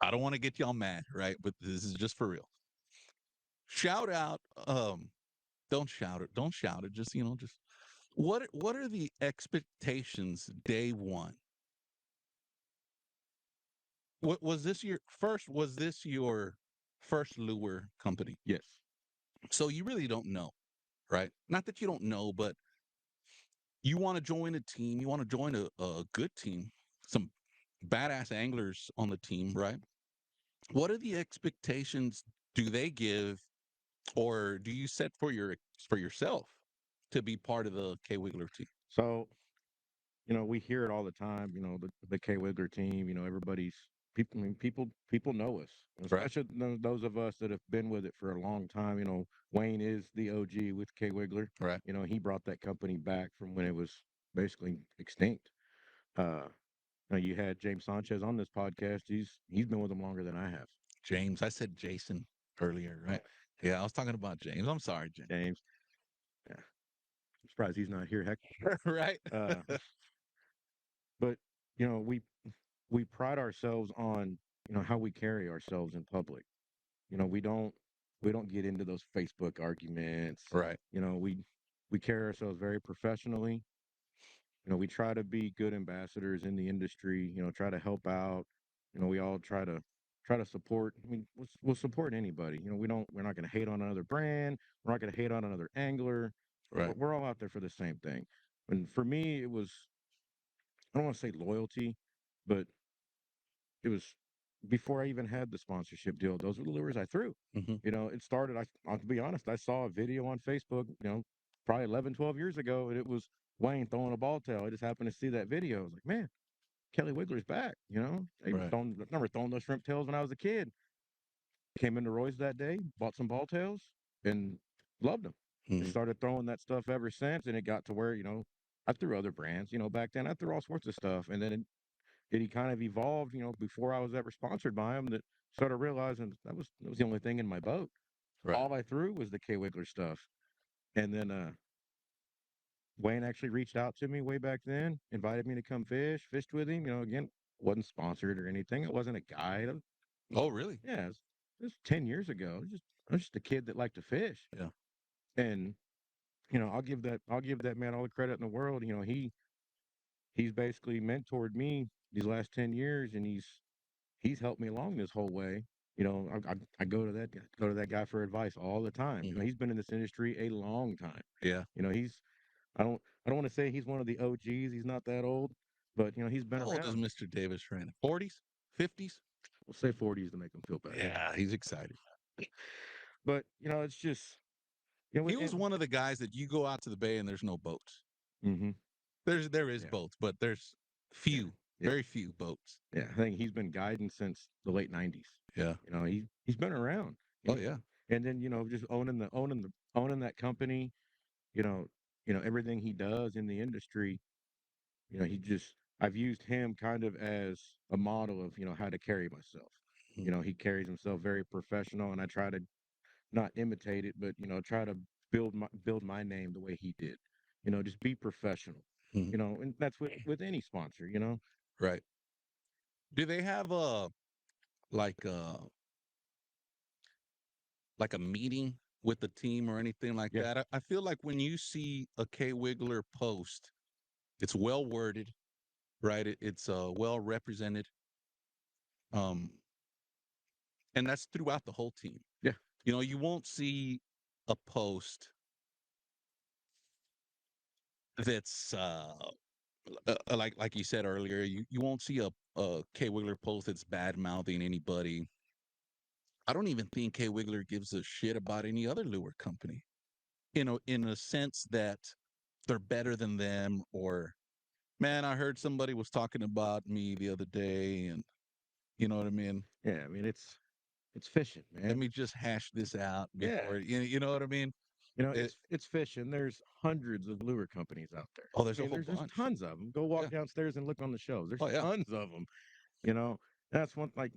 Speaker 2: I don't want to get y'all mad, right? But this is just for real. Shout out. Don't shout it. Don't shout it. Just what are the expectations day one? What was this your first? Was this your first lure company?
Speaker 3: Yes.
Speaker 2: So you really don't know, right? Not that you don't know, but you want to join a team. You want to join a good team. Some badass anglers on the team, right? What are the expectations do they give or do you set for yourself to be part of the K Wiggler team?
Speaker 3: So, we hear it all the time, the K Wiggler team, everybody's people, I mean, people know us,
Speaker 2: Right.
Speaker 3: especially those of us that have been with it for a long time. Wayne is the OG with K Wiggler.
Speaker 2: Right.
Speaker 3: He brought that company back from when it was basically extinct. Uh, Now you had James Sanchez on this podcast. He's been with them longer than I have.
Speaker 2: James. I said Jason earlier, right? Yeah, I was talking about James. I'm sorry, James.
Speaker 3: James, yeah, I'm surprised he's not here. Heck,
Speaker 2: Right.
Speaker 3: uh, but we pride ourselves on how we carry ourselves in public. We don't get into those Facebook arguments.
Speaker 2: Right.
Speaker 3: We carry ourselves very professionally. We try to be good ambassadors in the industry. Try to help out. We all try to support. I mean, we'll support anybody. We're not going to hate on another brand. We're not going to hate on another angler.
Speaker 2: Right.
Speaker 3: We're all out there for the same thing. And for me, it was, I don't want to say loyalty, but it was before I even had the sponsorship deal. Those were the lures I threw.
Speaker 2: Hmm.
Speaker 3: It started, I'll be honest, I saw a video on Facebook, probably 11, 12 years ago, and it was Wayne throwing a ball tail. I just happened to see that video. I was like, man, Kelly Wiggler's back.
Speaker 2: Right.
Speaker 3: I remember throwing those shrimp tails when I was a kid. Came into Roy's that day, bought some ball tails. and loved them. I
Speaker 2: Mhm.
Speaker 3: started throwing that stuff ever since, and it got to where I threw other brands. Back then I threw all sorts of stuff, and then it kind of evolved. Before I was ever sponsored by them, that started realizing that was the only thing in my boat.
Speaker 2: Right.
Speaker 3: All I threw was the K Wiggler stuff, and then Wayne actually reached out to me way back then, invited me to come fished with him. Again, wasn't sponsored or anything. It wasn't a guide.
Speaker 2: Oh, really?
Speaker 3: Yeah, it was 10 years ago. I was just a kid that liked to fish,
Speaker 2: Yeah.
Speaker 3: and I'll give that man all the credit in the world. He's basically mentored me these last 10 years, and he's helped me along this whole way. I go to that guy for advice all the time.
Speaker 2: Mhm.
Speaker 3: He's been in this industry a long time.
Speaker 2: Yeah.
Speaker 3: He's I don't want to say he's one of the OGs. He's not that old, but he's been
Speaker 2: How old is
Speaker 3: around.
Speaker 2: Mr. Davis right now? 40s? 50s?
Speaker 3: We'll say 40s to make him feel better.
Speaker 2: Yeah, he's excited.
Speaker 3: But it's just
Speaker 2: He was
Speaker 3: and
Speaker 2: one of the guys that you go out to the bay and there's no boats.
Speaker 3: hmm
Speaker 2: There is
Speaker 3: yeah,
Speaker 2: boats, but there's
Speaker 3: yeah,
Speaker 2: few,
Speaker 3: yeah,
Speaker 2: very few boats.
Speaker 3: yeah. I think he's been guiding since the late '90s.
Speaker 2: Yeah.
Speaker 3: He's been around,
Speaker 2: Oh,
Speaker 3: and,
Speaker 2: yeah.
Speaker 3: and then just owning that company. You know, everything he does in the industry. He just I've used him kind of as a model of how to carry myself.
Speaker 2: Mhm.
Speaker 3: He carries himself very professional, and I try to not imitate it, but try to build my name the way he did. Just be professional.
Speaker 2: Mhm.
Speaker 3: And that's with any sponsor.
Speaker 2: Right. Do they have like a like a meeting with the team or anything like
Speaker 3: Yeah,
Speaker 2: that? I feel like when you see a K Wiggler post, it's well worded, right? It's well represented. Um, and that's throughout the whole team.
Speaker 3: yeah,
Speaker 2: You won't see a post that's like you said earlier. You won't see a K Wiggler post that's bad mouthing anybody. I don't even think K Wiggler gives a shit about any other lure company. In a sense that they're better than them, or man, I heard somebody was talking about me the other day, and you know what I mean.
Speaker 3: yeah. I mean, it's fishing,
Speaker 2: Let
Speaker 3: man.
Speaker 2: me just hash this out
Speaker 3: Yeah,
Speaker 2: before you know what I mean. It,
Speaker 3: it's fishing. There's hundreds of lure companies out there.
Speaker 2: oh, there's
Speaker 3: I
Speaker 2: a
Speaker 3: mean,
Speaker 2: whole
Speaker 3: there's
Speaker 2: bunch.
Speaker 3: tons of them. Go walk
Speaker 2: Yeah.
Speaker 3: downstairs and look on the shelves. There's
Speaker 2: Oh yeah.
Speaker 3: tons of them. You know, that's one like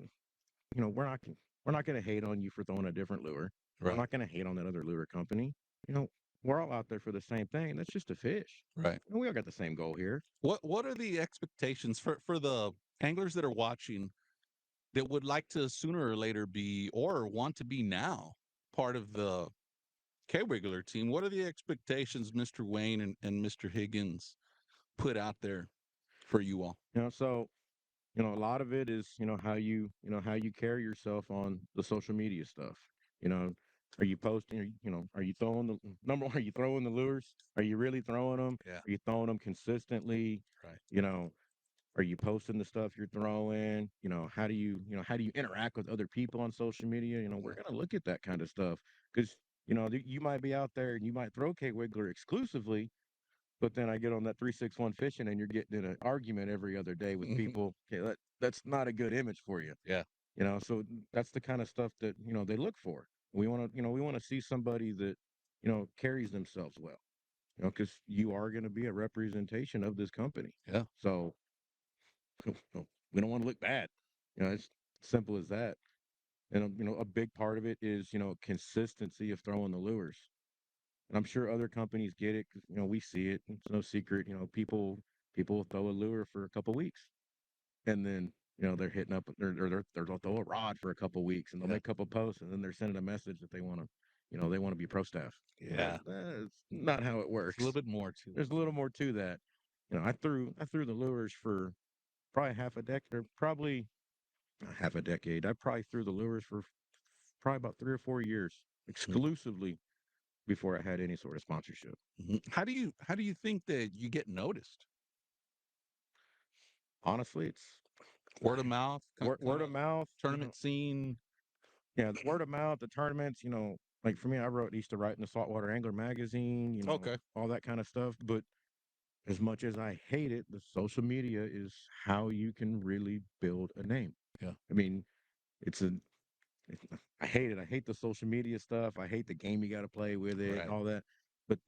Speaker 3: we're not going to hate on you for throwing a different lure. We're
Speaker 2: Right.
Speaker 3: not going to hate on that other lure company. You know, we're all out there for the same thing. That's just a fish.
Speaker 2: Right.
Speaker 3: We all got the same goal here.
Speaker 2: What are the expectations for the anglers that are watching that would like to sooner or later be or want to be now part of the K Wiggler team? What are the expectations Mr. Wayne and Mr. Higgins put out there for you all?
Speaker 3: So a lot of it is how you carry yourself on the social media stuff. You know, are you posting? Are you throwing the number one? Are you throwing the lures? Are you really throwing them?
Speaker 2: Yeah.
Speaker 3: Are you throwing them consistently?
Speaker 2: Right.
Speaker 3: You know, are you posting the stuff you're throwing? How do you interact with other people on social media? We're
Speaker 2: Yeah.
Speaker 3: gonna look at that kind of stuff because you might be out there and you might throw K Wiggler exclusively, but then I get on that 361 fishing and you're getting in an argument every other day with
Speaker 2: Mhm.
Speaker 3: people. Okay, that's not a good image for you.
Speaker 2: Yeah.
Speaker 3: So that's the kind of stuff that they look for. We want to see somebody that carries themselves well. Because you are going to be a representation of this company.
Speaker 2: Yeah.
Speaker 3: So we don't want to look bad. It's simple as that. And a big part of it is consistency of throwing the lures. And I'm sure other companies get it 'cause we see it. It's no secret. People will throw a lure for a couple weeks, and then they're hitting up they'll throw a rod for a couple weeks, and they'll
Speaker 2: Yeah.
Speaker 3: make a couple posts, and then they're sending a message that they want to be pro staff.
Speaker 2: Yeah.
Speaker 3: That's not how it
Speaker 2: It's a little
Speaker 3: works.
Speaker 2: bit more to it.
Speaker 3: There's a little more to that. I threw the lures for probably half a decade, or probably not half a decade. I probably threw the lures for probably about 3 or 4 years
Speaker 2: Mhm.
Speaker 3: exclusively before I had any sort of sponsorship.
Speaker 2: Mhm. How do you think that you get noticed?
Speaker 3: Honestly, it's
Speaker 2: Word of mouth, kind
Speaker 3: word
Speaker 2: of
Speaker 3: of mouth.
Speaker 2: tournament scene.
Speaker 3: Yeah, the word of mouth, the tournaments. Like for me, used to write in the Saltwater Angler magazine.
Speaker 2: Okay.
Speaker 3: All that kind of stuff. But as much as I hate it, the social media is how you can really build a name.
Speaker 2: Yeah.
Speaker 3: I mean, it's a I hate it. I hate the social media stuff. I hate the game you got to play with it and
Speaker 2: Right.
Speaker 3: all that. But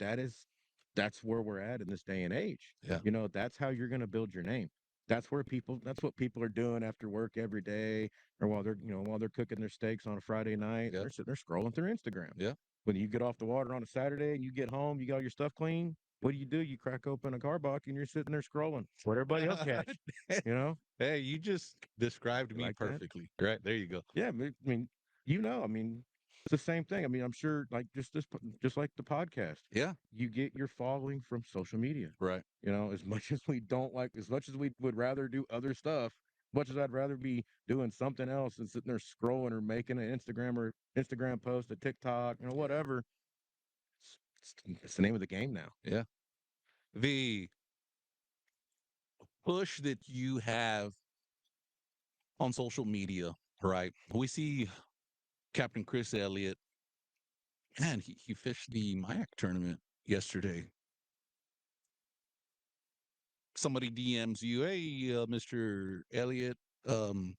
Speaker 3: that's where we're at in this day and age.
Speaker 2: Yeah.
Speaker 3: That's how you're going to build your name. That's what people are doing after work every day, or while they're cooking their steaks on a Friday night.
Speaker 2: Yeah.
Speaker 3: They're sitting there scrolling through Instagram.
Speaker 2: Yeah.
Speaker 3: When you get off the water on a Saturday and you get home, you got all your stuff clean. What do? You crack open a Karbach and you're sitting there scrolling. What everybody else catch, you know?
Speaker 2: Hey, you just described
Speaker 3: You
Speaker 2: me
Speaker 3: like that?
Speaker 2: perfectly. Right. There you go.
Speaker 3: Yeah, I mean, it's the same thing. I mean, I'm sure, like just like the podcast,
Speaker 2: Yeah.
Speaker 3: you get your following from social media.
Speaker 2: Right.
Speaker 3: As much as we don't like, as much as we would rather do other stuff, much as I'd rather be doing something else than sitting there scrolling or making an Instagram post, a TikTok, whatever. It's the name of the game now.
Speaker 2: Yeah. The push that you have on social media, right? We see Captain Chris Elliott, man, he fished the Mayak tournament yesterday. Somebody DMs you, hey, Mr. Elliott, um,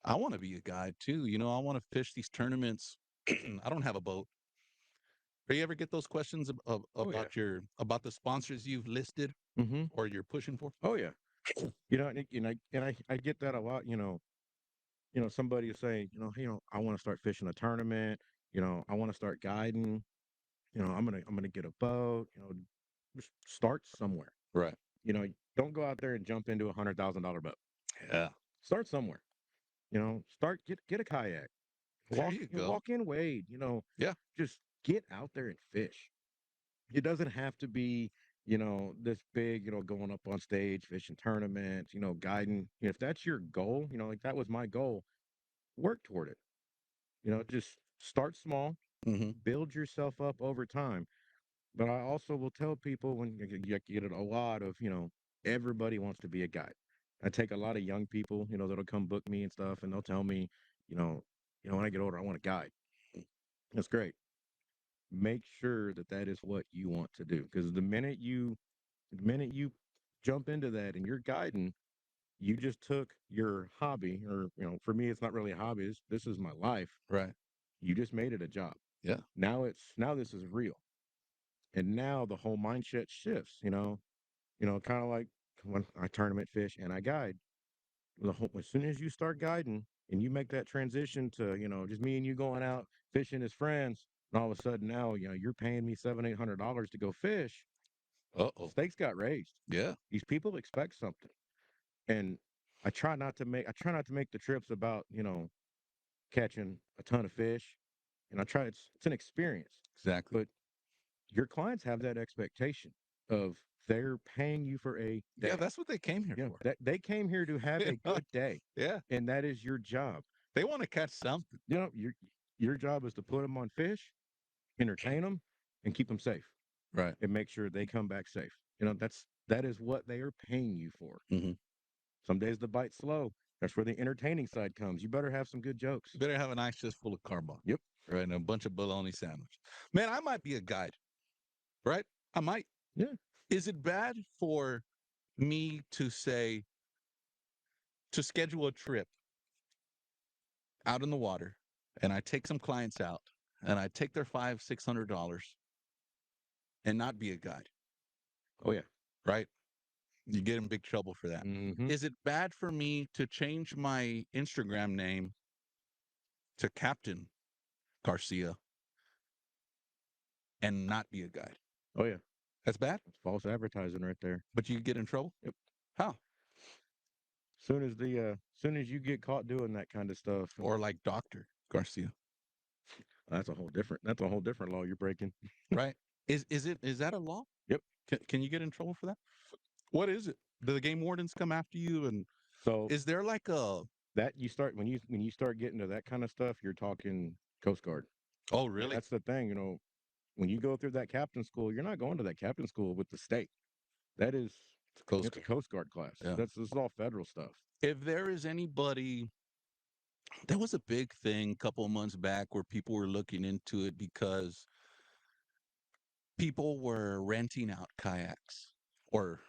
Speaker 2: I want to be a guide too. I want to fish these tournaments. I don't have a boat. Do you ever get those questions
Speaker 3: Oh yeah.
Speaker 2: about the sponsors you've listed
Speaker 3: Mm-hmm.
Speaker 2: or you're pushing for?
Speaker 3: Oh yeah. I get that a lot. Somebody is saying, I want to start fishing a tournament. I want to start guiding. I'm gonna get a boat. Just start somewhere.
Speaker 2: Right.
Speaker 3: Don't go out there and jump into $100,000 boat.
Speaker 2: Yeah.
Speaker 3: Start somewhere. Start get a kayak.
Speaker 2: There you go.
Speaker 3: Walk in, wade.
Speaker 2: Yeah.
Speaker 3: Just get out there and fish. It doesn't have to be, this big, going up on stage, fishing tournaments, guiding. If that's your goal, like that was my goal, work toward it. Just start small,
Speaker 2: Hmm.
Speaker 3: build yourself up over time. But I also will tell people when you get it a lot of, everybody wants to be a guide. I take a lot of young people, that'll come book me and stuff, and they'll tell me, you know, when I get older, I want a guide. That's great. Make sure that that is what you want to do, because the minute you jump into that and you're guiding, you just took your hobby, or for me, it's not really a hobby. This is my life.
Speaker 2: Right.
Speaker 3: You just made it a job.
Speaker 2: Yeah.
Speaker 3: Now this is real, and now the whole mindset shifts. Kind of like when I tournament fish and I guide. As soon as you start guiding and you make that transition to just me and you going out fishing as friends, and all of a sudden now you're paying me $700-800 to go fish.
Speaker 2: Uh-oh.
Speaker 3: Stakes got raised.
Speaker 2: Yeah.
Speaker 3: These people expect something, and I try not to make the trips about catching a ton of fish, and it's an experience,
Speaker 2: Exactly.
Speaker 3: but your clients have that expectation of they're paying you for a
Speaker 2: Yeah,
Speaker 3: day.
Speaker 2: that's what they came here
Speaker 3: Yeah,
Speaker 2: for.
Speaker 3: that they came here to have a good day,
Speaker 2: Yeah.
Speaker 3: and that is your job.
Speaker 2: They want to catch something.
Speaker 3: Your job is to put them on fish, entertain them, and keep them safe,
Speaker 2: Right.
Speaker 3: and make sure they come back safe. That is what they are paying you for.
Speaker 2: Hmm.
Speaker 3: Some days the bite's slow. That's where the entertaining side comes. You better have some good jokes.
Speaker 2: You better have an ice chest full of carbon.
Speaker 3: Yep.
Speaker 2: Right. And a bunch of bologna sandwich. Man, I might be a guide. Right. I might.
Speaker 3: Yeah.
Speaker 2: Is it bad for me to say, to schedule a trip out in the water and I take some clients out and I take their $500-600 and not be a guide?
Speaker 3: Oh yeah.
Speaker 2: Right. You get in big trouble for that.
Speaker 3: Mm-hmm.
Speaker 2: Is it bad for me to change my Instagram name to Captain Garcia and not be a guide?
Speaker 3: Oh yeah.
Speaker 2: That's bad,
Speaker 3: It's false advertising right there.
Speaker 2: but you get in trouble.
Speaker 3: Yep.
Speaker 2: How?
Speaker 3: Soon as you get caught doing that kind of stuff,
Speaker 2: Or like Dr. Garcia,
Speaker 3: that's a whole different law you're breaking.
Speaker 2: right? Is that a law?
Speaker 3: Yep.
Speaker 2: Can you get in trouble for that? What is it? Do the game wardens come after you? And
Speaker 3: So
Speaker 2: is there like a?
Speaker 3: that you start when you start getting to that kind of stuff, you're talking Coast Guard.
Speaker 2: Oh, really?
Speaker 3: That's the thing, when you go through that captain school, you're not going to that captain school with the state. That is
Speaker 2: It's Coast
Speaker 3: it's a
Speaker 2: Guard.
Speaker 3: Coast Guard class.
Speaker 2: Yeah.
Speaker 3: This is all federal stuff.
Speaker 2: If there is anybody, there was a big thing a couple of months back where people were looking into it because people were renting out kayaks or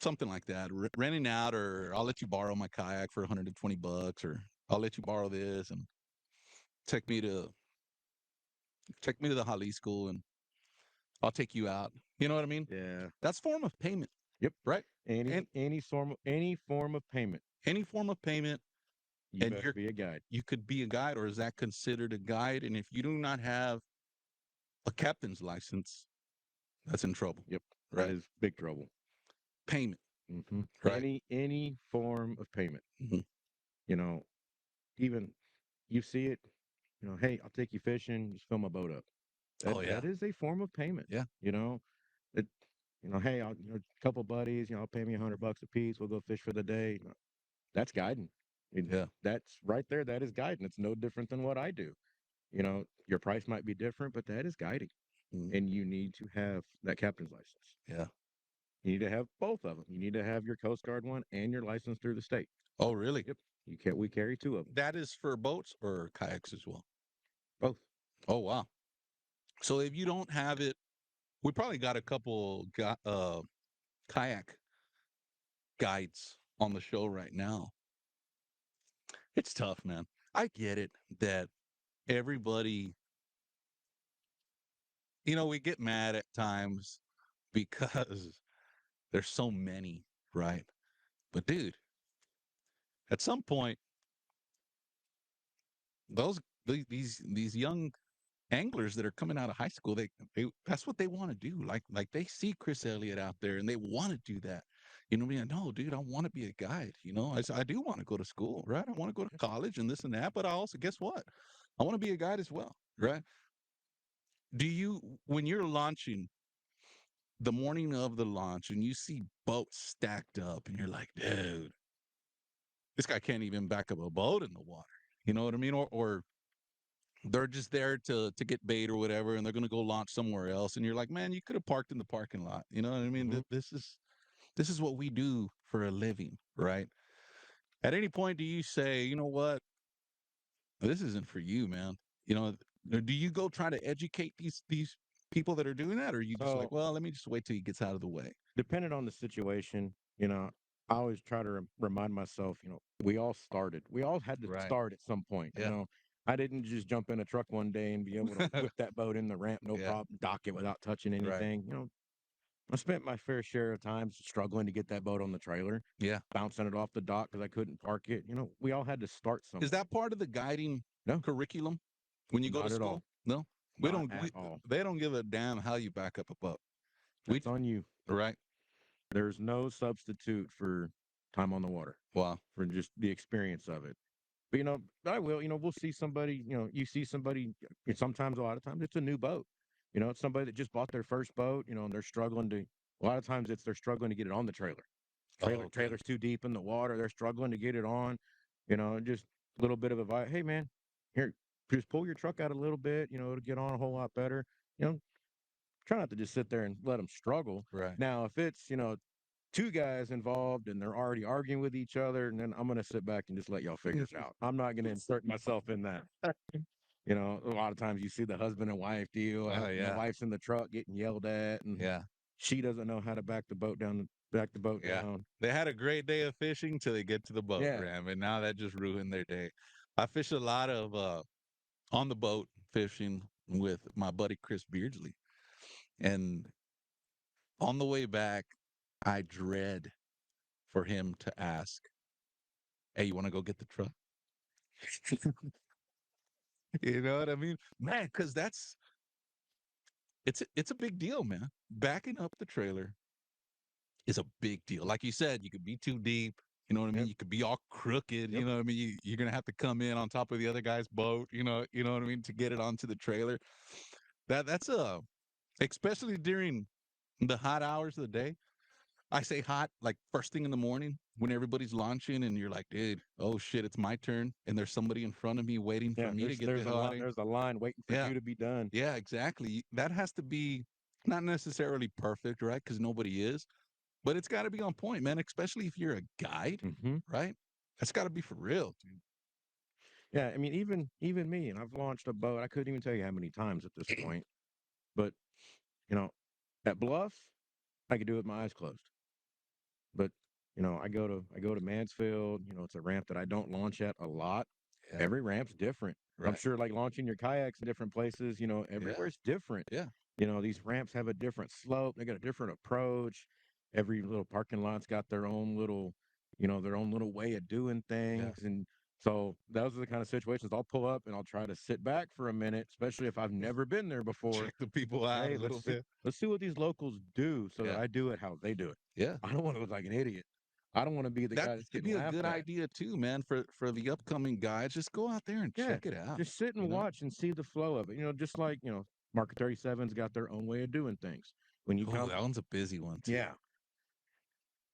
Speaker 2: something like that, renting out, or I'll let you borrow my kayak for $120, or I'll let you borrow this. And take me to take me to the Jalisco and I'll take you out. You know what I mean?
Speaker 3: Yeah.
Speaker 2: That's form of payment,
Speaker 3: Yep.
Speaker 2: right? And
Speaker 3: Any form of payment,
Speaker 2: any form of payment,
Speaker 3: you
Speaker 2: and
Speaker 3: better be a guide.
Speaker 2: you could be a guide, or is that considered a guide? And if you do not have a captain's license, that's in trouble,
Speaker 3: Yep. That
Speaker 2: right?
Speaker 3: is big trouble.
Speaker 2: Payment,
Speaker 3: Hmm.
Speaker 2: right?
Speaker 3: Any form of payment.
Speaker 2: Hmm.
Speaker 3: You know, even you see it. Hey, I'll take you fishing. Just fill my boat up.
Speaker 2: Oh
Speaker 3: That
Speaker 2: yeah,
Speaker 3: is a form of payment.
Speaker 2: yeah,
Speaker 3: You know, it. Hey, a couple buddies. I'll pay me $100 a piece. We'll go fish for the day. That's guiding.
Speaker 2: yeah.
Speaker 3: That's right there. That is guiding. It's no different than what I do. Your price might be different, but that is guiding.
Speaker 2: Mhm.
Speaker 3: And you need to have that captain's license.
Speaker 2: Yeah.
Speaker 3: You need to have both of them. You need to have your Coast Guard one and your license through the state.
Speaker 2: Oh really?
Speaker 3: Yep. You can't. We carry two of them.
Speaker 2: That is for boats or kayaks as well.
Speaker 3: Both.
Speaker 2: Oh wow. So if you don't have it, we probably got a couple kayak guides on the show right now. It's tough, man. I get it that everybody, we get mad at times because there's so many, right? But dude, at some point, those these young anglers that are coming out of high school, they that's what they want to do. Like they see Chris Elliott out there and they want to do that. You know what I mean? No, dude, I want to be a guide. I do want to go to school, right? I want to go to college and this and that, but I also guess what? I want to be a guide as well, right? Do you when you're launching the morning of the launch and you see boats stacked up and you're like, dude, this guy can't even back up a boat in the water. You know what I mean? Or they're just there to get bait or whatever, and they're gonna go launch somewhere else. And you're like, man, you could have parked in the parking lot. You know what I mean?
Speaker 3: Hmm.
Speaker 2: This is what we do for a living, right? At any point, do you say, you know what, this isn't for you, man? You know, or do you go try to educate these people that are doing that, or are you just like,
Speaker 3: So,
Speaker 2: well, let me just wait till he gets out of the way?
Speaker 3: depending on the situation, I always try to remind myself, we all started. We all had to
Speaker 2: Right.
Speaker 3: start at some point.
Speaker 2: Yeah.
Speaker 3: I didn't just jump in a truck one day and be able to whip that boat in the ramp, no
Speaker 2: Yeah.
Speaker 3: problem, dock it without touching
Speaker 2: Right.
Speaker 3: anything. I spent my fair share of times struggling to get that boat on the trailer,
Speaker 2: Yeah.
Speaker 3: bouncing it off the dock because I couldn't park it. We all had to start
Speaker 2: Is
Speaker 3: somewhere.
Speaker 2: that part of the guiding
Speaker 3: No,
Speaker 2: curriculum when you go to
Speaker 3: not at
Speaker 2: school?
Speaker 3: all.
Speaker 2: No, we
Speaker 3: Not
Speaker 2: don't.
Speaker 3: at all.
Speaker 2: They don't give a damn how you back up a boat. We
Speaker 3: That's on you.
Speaker 2: right.
Speaker 3: There's no substitute for time on the water,
Speaker 2: Wow.
Speaker 3: for just the experience of it. But I will. We'll see somebody. You see somebody. Sometimes, a lot of times, it's a new boat. It's somebody that just bought their first boat. And they're struggling to. A lot of times, they're struggling to get it on the trailer.
Speaker 2: Oh, okay.
Speaker 3: Trailer's too deep in the water. They're struggling to get it on. Just a little bit of advice. Hey, man, here, just pull your truck out a little bit. It'll get on a whole lot better. Try not to just sit there and let them struggle.
Speaker 2: Right.
Speaker 3: Now, if it's two guys involved and they're already arguing with each other, and then I'm going to sit back and just let y'all figure it out. I'm not going to insert myself in that. A lot of times you see the husband and wife deal.
Speaker 2: Oh
Speaker 3: The
Speaker 2: yeah.
Speaker 3: wife's in the truck getting yelled at, and
Speaker 2: Yeah.
Speaker 3: she doesn't know how to back the boat down. Back the boat
Speaker 2: Yeah.
Speaker 3: down.
Speaker 2: They had a great day of fishing till they get to the boat
Speaker 3: Yeah.
Speaker 2: ramp, and now that just ruined their day. I fish a lot of on the boat fishing with my buddy Chris Beardsley, and on the way back, I dread for him to ask, "Hey, you want to go get the truck?" You know what I mean, man? Because it's a big deal, man. Backing up the trailer is a big deal. Like you said, you could be too deep. You know what I mean?
Speaker 3: Yep.
Speaker 2: You could be all crooked.
Speaker 3: Yep.
Speaker 2: You know what I mean? You're gonna have to come in on top of the other guy's boat. You know what I mean, to get it onto the trailer. That's especially during the hot hours of the day. I say hot, like first thing in the morning when everybody's launching, and you're like, dude, oh shit, it's my turn, and there's somebody in front of me waiting for
Speaker 3: Yeah.
Speaker 2: me to
Speaker 3: There's
Speaker 2: get the
Speaker 3: there's a
Speaker 2: hell out
Speaker 3: lot.
Speaker 2: of here.
Speaker 3: There's a line waiting for
Speaker 2: Yeah,
Speaker 3: you to be done.
Speaker 2: yeah, exactly. That has to be not necessarily perfect, right? Because nobody is, but it's got to be on point, man. Especially if you're a guide,
Speaker 3: Hmm.
Speaker 2: right? That's got to be for real, dude.
Speaker 3: Yeah. I mean, even me, and I've launched a boat. I couldn't even tell you how many times at this point. But you know, at Bluff, I could do it with my eyes closed. But I go to Mansfield. It's a ramp that I don't launch at a lot.
Speaker 2: Yeah.
Speaker 3: Every ramp's different. I'm
Speaker 2: Right.
Speaker 3: sure like launching your kayaks in different places,
Speaker 2: Yeah.
Speaker 3: everywhere's different.
Speaker 2: Yeah.
Speaker 3: These ramps have a different slope, they got a different approach. Every little parking lot's got their own little way of doing
Speaker 2: Yeah.
Speaker 3: things. And so those are the kind of situations I'll pull up and I'll try to sit back for a minute, especially if I've never been there before.
Speaker 2: Check the people out a
Speaker 3: Hey,
Speaker 2: little bit.
Speaker 3: let's see what these locals do so that
Speaker 2: Yeah.
Speaker 3: I do it how they do it.
Speaker 2: Yeah.
Speaker 3: I don't want to look like an idiot. I don't want to be the
Speaker 2: That
Speaker 3: guy that's
Speaker 2: could
Speaker 3: getting
Speaker 2: be a good
Speaker 3: laughed at.
Speaker 2: idea too, man, for the upcoming guys. Just go out there and
Speaker 3: Yeah,
Speaker 2: check it out,
Speaker 3: just sit
Speaker 2: you
Speaker 3: and
Speaker 2: know?
Speaker 3: watch and see the flow of it. Just like, Market 37's got their own way of doing things. When you
Speaker 2: Oh,
Speaker 3: come,
Speaker 2: that one's a busy one too.
Speaker 3: yeah,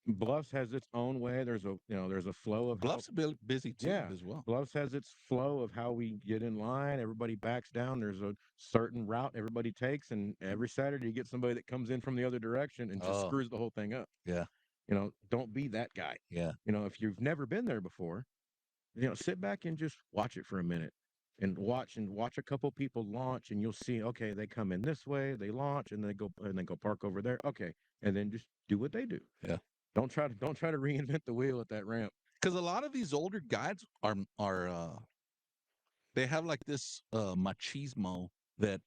Speaker 3: Bluffs has its own way. There's a flow of how,
Speaker 2: Bluff's a bit busy too
Speaker 3: yeah,
Speaker 2: as well.
Speaker 3: Bluffs has its flow of how we get in line. Everybody backs down. There's a certain route everybody takes, and every Saturday you get somebody that comes in from the other direction and just
Speaker 2: Oh,
Speaker 3: screws the whole thing up.
Speaker 2: yeah.
Speaker 3: Don't be that guy.
Speaker 2: Yeah.
Speaker 3: If you've never been there before, sit back and just watch it for a minute and watch a couple people launch and you'll see, okay, they come in this way, they launch and then go park over there. Okay. And then just do what they do.
Speaker 2: Yeah.
Speaker 3: Don't try to reinvent the wheel at that ramp.
Speaker 2: Because a lot of these older guides are they have like this machismo that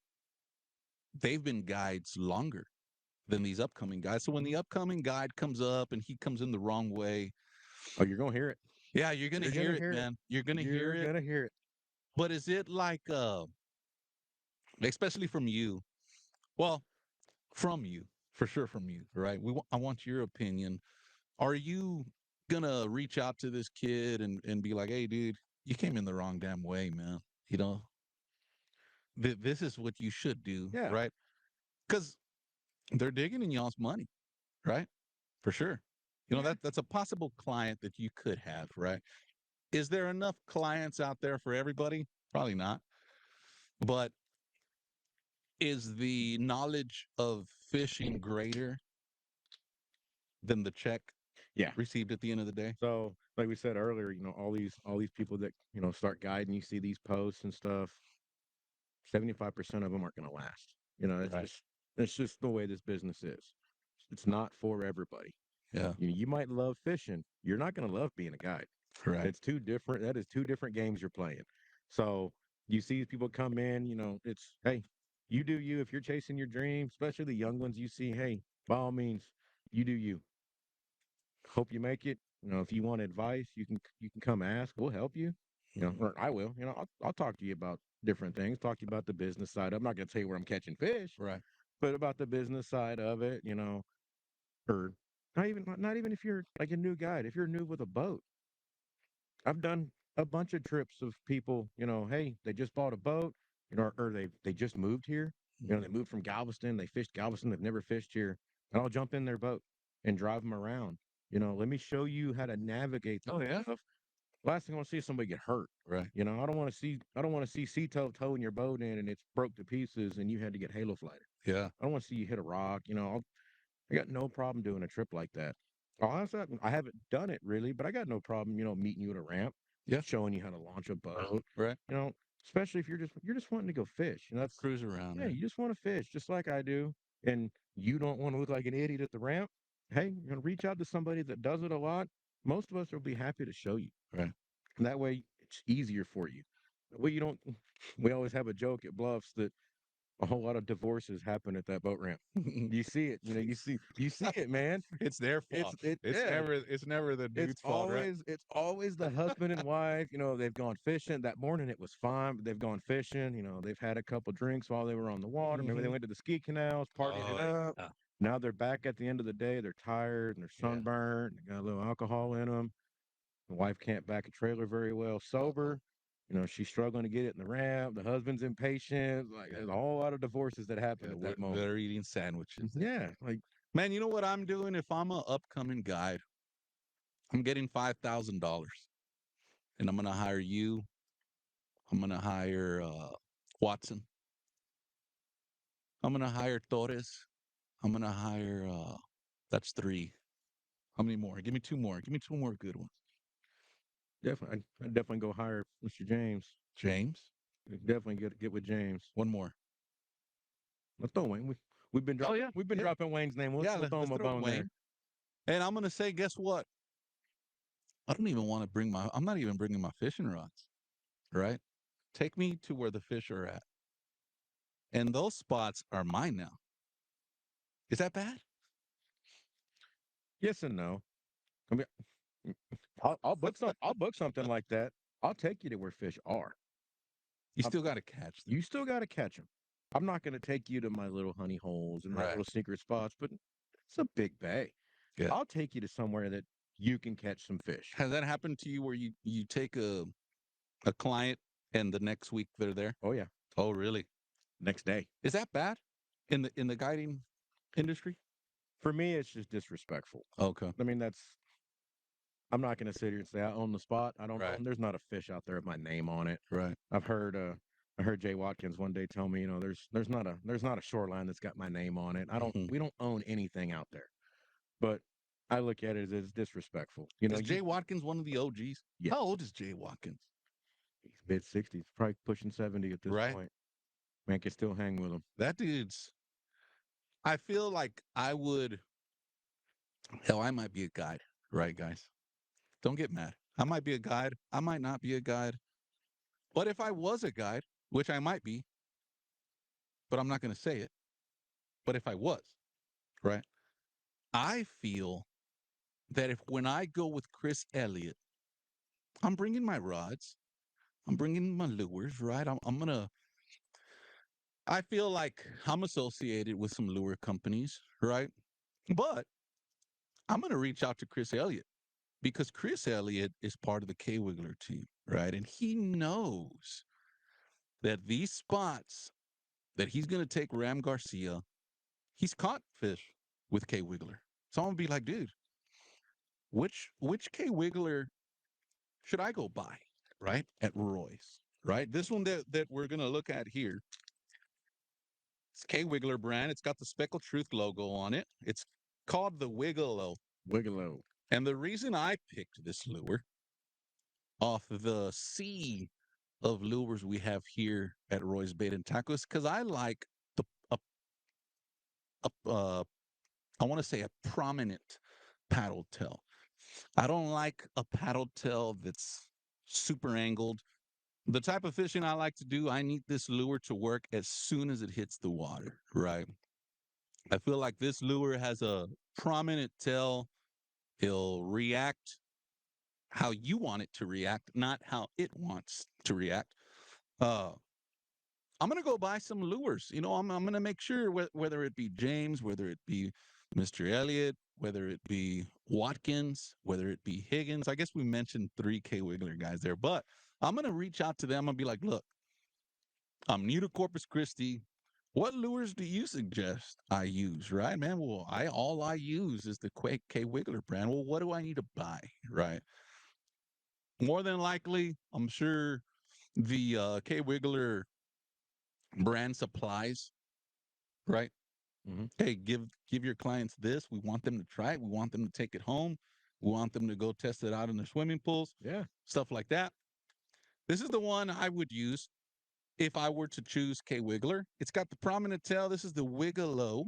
Speaker 2: they've been guides longer than these upcoming guys. So when the upcoming guide comes up and he comes in the wrong way,
Speaker 3: Oh, you're gonna hear it.
Speaker 2: yeah, you're gonna
Speaker 3: You're
Speaker 2: hear
Speaker 3: gonna
Speaker 2: it,
Speaker 3: hear it.
Speaker 2: man. You're gonna hear
Speaker 3: You're
Speaker 2: it.
Speaker 3: gonna hear it.
Speaker 2: But is it like especially from you? Well, from you, for sure from you, right? I want your opinion. Are you gonna reach out to this kid and be like, "Hey, dude, you came in the wrong damn way, man. You know, this is what you should do,
Speaker 3: Yeah.
Speaker 2: right?" Because they're digging in y'all's money, right? For sure.
Speaker 3: Yeah.
Speaker 2: That's a possible client that you could have, right? Is there enough clients out there for everybody? Probably not. But is the knowledge of fishing greater than the check
Speaker 3: Yeah.
Speaker 2: received at the end of the day?
Speaker 3: So like we said earlier, all these people that, start guiding, you see these posts and stuff, 75% of them aren't gonna last. It's
Speaker 2: Right.
Speaker 3: just the way this business is. It's not for everybody.
Speaker 2: Yeah.
Speaker 3: You might love fishing. You're not going to love being a guide.
Speaker 2: Right.
Speaker 3: It's two different. That is two different games you're playing. So you see people come in. It's hey, you do you. If you're chasing your dream, especially the young ones, you see, hey, by all means, you do you. Hope you make it. If you want advice, you can come ask. We'll help you.
Speaker 2: Mhm.
Speaker 3: Or I will. I'll talk to you about different things. Talk to you about the business side. I'm not going to tell you where I'm catching fish,
Speaker 2: Right.
Speaker 3: but about the business side of it. Or not even if you're like a new guide, if you're new with a boat. I've done a bunch of trips of people, hey, they just bought a boat, or they just moved here. They
Speaker 2: Mhm.
Speaker 3: moved from Galveston, they fished Galveston, they've never fished here, and I'll jump in their boat and drive them around. Let me show you how to navigate
Speaker 2: Oh
Speaker 3: this
Speaker 2: yeah.
Speaker 3: stuff. Last thing I want to see is somebody get hurt.
Speaker 2: Right.
Speaker 3: I don't want to see sea towing your boat in and it's broke to pieces and you had to get halo flighted.
Speaker 2: Yeah.
Speaker 3: I don't want to see you hit a rock. I got no problem doing a trip like that. Honestly, I haven't done it really, but I got no problem, meeting you at a ramp,
Speaker 2: Yeah.
Speaker 3: showing you how to launch a boat.
Speaker 2: Right.
Speaker 3: You know, Especially if you're just wanting to go fish.
Speaker 2: Cruise around,
Speaker 3: Yeah,
Speaker 2: right?
Speaker 3: you just want to fish just like I do, and you don't want to look like an idiot at the ramp. Hey, reach out to somebody that does it a lot. Most of us will be happy to show you.
Speaker 2: Right.
Speaker 3: And that way, it's easier for you. Well, you don't. We always have a joke at Bluffs that a whole lot of divorces happen at that boat ramp. You see it, you see it, man.
Speaker 2: It's their
Speaker 3: It's
Speaker 2: fault.
Speaker 3: it
Speaker 2: It's
Speaker 3: yeah.
Speaker 2: never the
Speaker 3: It's
Speaker 2: dude's fault, right?
Speaker 3: always it's always the husband and wife. They've gone fishing. That morning it was fine, but they've gone fishing. They've had a couple drinks while they were on the water. Maybe they
Speaker 2: Hmm.
Speaker 3: went to the ski canals, partied it
Speaker 2: Oh
Speaker 3: up.
Speaker 2: yeah.
Speaker 3: Now they're back at the end of the day. They're tired and they're
Speaker 2: Yeah.
Speaker 3: sunburned. They got a little alcohol in them. The wife can't back a trailer very well
Speaker 2: Uh-oh.
Speaker 3: sober. She's struggling to get it in the ramp. The husband's impatient. Like
Speaker 2: Yeah.
Speaker 3: there's a whole lot of divorces that happen
Speaker 2: Yeah.
Speaker 3: at
Speaker 2: They're
Speaker 3: that moment.
Speaker 2: they're eating sandwiches.
Speaker 3: Yeah, like
Speaker 2: Man, you know what I'm doing? If I'm a upcoming guide, I'm getting $5,000, and I'm gonna hire you. I'm gonna hire Watson. I'm gonna hire Torres. I'm gonna hire. That's three. How many more? Give me two more. Give me two more good ones.
Speaker 3: definitely, I'd definitely go hire Mr. James.
Speaker 2: James.
Speaker 3: Definitely get with James.
Speaker 2: One more.
Speaker 3: Let's throw Wayne. We've been
Speaker 2: Oh
Speaker 3: dropping
Speaker 2: yeah.
Speaker 3: we've been
Speaker 2: Yeah.
Speaker 3: dropping Wayne's name. We'll,
Speaker 2: Yeah.
Speaker 3: we'll throw
Speaker 2: Let's
Speaker 3: him a
Speaker 2: throw
Speaker 3: bone there.
Speaker 2: Wayne. And I'm gonna say, guess what? I don't even want to bring my. I'm not even bringing my fishing rods. right? Take me to where the fish are at. And those spots are mine now. Is that bad?
Speaker 3: Yes and no. I mean, mm, I'll book something like that. I'll take you to where fish are.
Speaker 2: You
Speaker 3: Um,
Speaker 2: still got to catch them.
Speaker 3: you still got to catch them. I'm not going to take you to my little honey holes and my
Speaker 2: Right.
Speaker 3: little secret spots, but it's a big bay.
Speaker 2: Yeah.
Speaker 3: I'll take you to somewhere that you can catch some fish.
Speaker 2: Has that happened to you where you take a client and the next week they're there?
Speaker 3: Oh yeah,
Speaker 2: Oh, really?
Speaker 3: next day.
Speaker 2: Is that bad in the guiding industry?
Speaker 3: For me, it's just disrespectful.
Speaker 2: Okay.
Speaker 3: I mean, that's I'm not going to sit here and say I own the spot. I don't
Speaker 2: Right.
Speaker 3: own. There's not a fish out there with my name on it.
Speaker 2: Right.
Speaker 3: I've heard. I heard Jay Watkins one day tell me, there's not a shoreline that's got my name on it. I don't.
Speaker 2: Mhm.
Speaker 3: We don't own anything out there. But I look at it as disrespectful. You know,
Speaker 2: Is
Speaker 3: you
Speaker 2: Jay Watkins one of the OGs?
Speaker 3: yes,
Speaker 2: How old is Jay Watkins?
Speaker 3: he's mid 60s, probably pushing 70 at this
Speaker 2: Right.
Speaker 3: point. Man can still hang with him.
Speaker 2: That dude's. I feel like I would. Hell, I might be a guide, right, guys? Don't get mad. I might be a guide. I might not be a guide. But if I was a guide, which I might be, but I'm not going to say it. But if I was, right, I feel that if when I go with Chris Elliott, I'm bringing my rods, I'm bringing my lures, right? I'm going to, I feel like I'm associated with some lure companies, right? But I'm going to reach out to Chris Elliott because Chris Elliott is part of the K Wiggler team, right? And he knows that these spots that he's going to take Ram Garcia, he's caught fish with K Wiggler. So I'm going to be like, dude, which K Wiggler should I go buy, right? At Roy's, right? This one that we're going to look at here, it's K Wiggler brand. It's got the Speckled Truth logo on it. It's called the Wiggalo.
Speaker 3: Wiggle.
Speaker 2: And the reason I picked this lure off the sea of lures we have here at Roy's Bait and Tackle is because I like the I want to say a prominent paddle tail. I don't like a paddle tail that's super angled. The type of fishing I like to do, I need this lure to work as soon as it hits the water, right? I feel like this lure has a prominent tail. He'll react how you want it to react, not how it wants to react. Uh, I'm gonna go buy some lures. I'm gonna make sure whether it be James, whether it be Mr. Elliott, whether it be Watkins, whether it be Higgins. I guess we mentioned 3K Wiggler guys there, but I'm gonna reach out to them and be like, look, I'm new to Corpus Christi. What lures do you suggest I use? Right, man. Well, I use is the K Wiggler brand. Well, what do I need to buy? Right. More than likely, I'm sure the K Wiggler brand supplies, right?
Speaker 3: Mm-hmm.
Speaker 2: Hey, give your clients this. We want them to try it. We want them to take it home. We want them to go test it out in their swimming pools,
Speaker 3: Yeah.
Speaker 2: stuff like that. This is the one I would use if I were to choose K Wiggler. It's got the prominent tail. This is the Wiggalo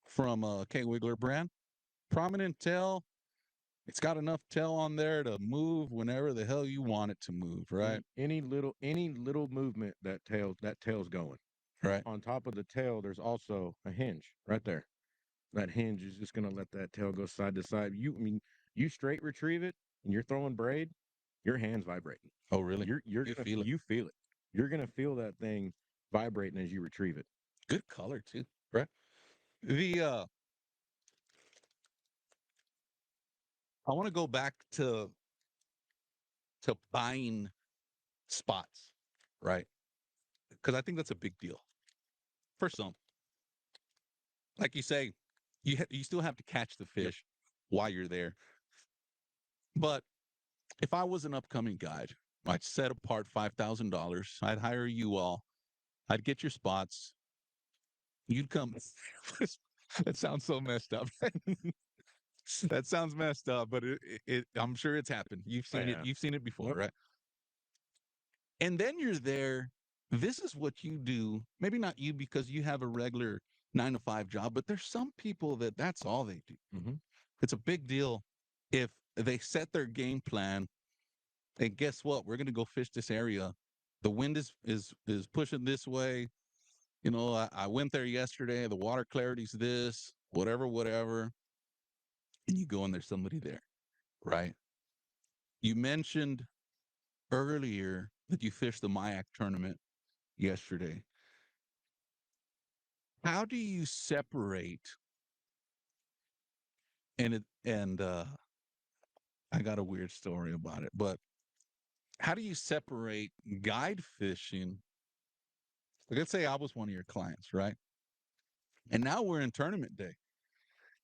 Speaker 2: from K Wiggler brand. Prominent tail. It's got enough tail on there to move whenever the hell you want it to move, right?
Speaker 3: Any little movement that tail's going.
Speaker 2: Right.
Speaker 3: On top of the tail, there's also a hinge right there. That hinge is just gonna let that tail go side to side. You straight retrieve it and you're throwing braid, your hands vibrating.
Speaker 2: Oh, really? You
Speaker 3: Gonna
Speaker 2: feel it.
Speaker 3: you feel it. You're gonna feel that thing vibrating as you retrieve it.
Speaker 2: Good color too, right? The I want to go back to buying spots, right? Because I think that's a big deal for some. Like you say, you still have to catch the
Speaker 3: Yep.
Speaker 2: fish while you're there. But if I was an upcoming guide, I'd set apart $5,000. I'd hire you all. I'd get your spots. You'd come. That sounds so messed up. That sounds messed up, but I'm sure it's happened. You've
Speaker 3: Oh,
Speaker 2: seen it.
Speaker 3: yeah.
Speaker 2: You've seen it before,
Speaker 3: Yep.
Speaker 2: right? And then you're there. This is what you do. Maybe not you because you have a regular 9 to 5 job, but there's some people that's all they do.
Speaker 3: Mm-hmm.
Speaker 2: It's a big deal if they set their game plan And guess what? We're gonna go fish this area. The wind is pushing this way. You know, I went there yesterday. The water clarity's this, whatever, whatever. And you go and there's somebody there, right? You mentioned earlier that you fished the Mayak tournament yesterday. How do you separate and I got a weird story about it, but how do you separate guide fishing? Like, let's say I was one of your clients, right? And now we're in tournament day.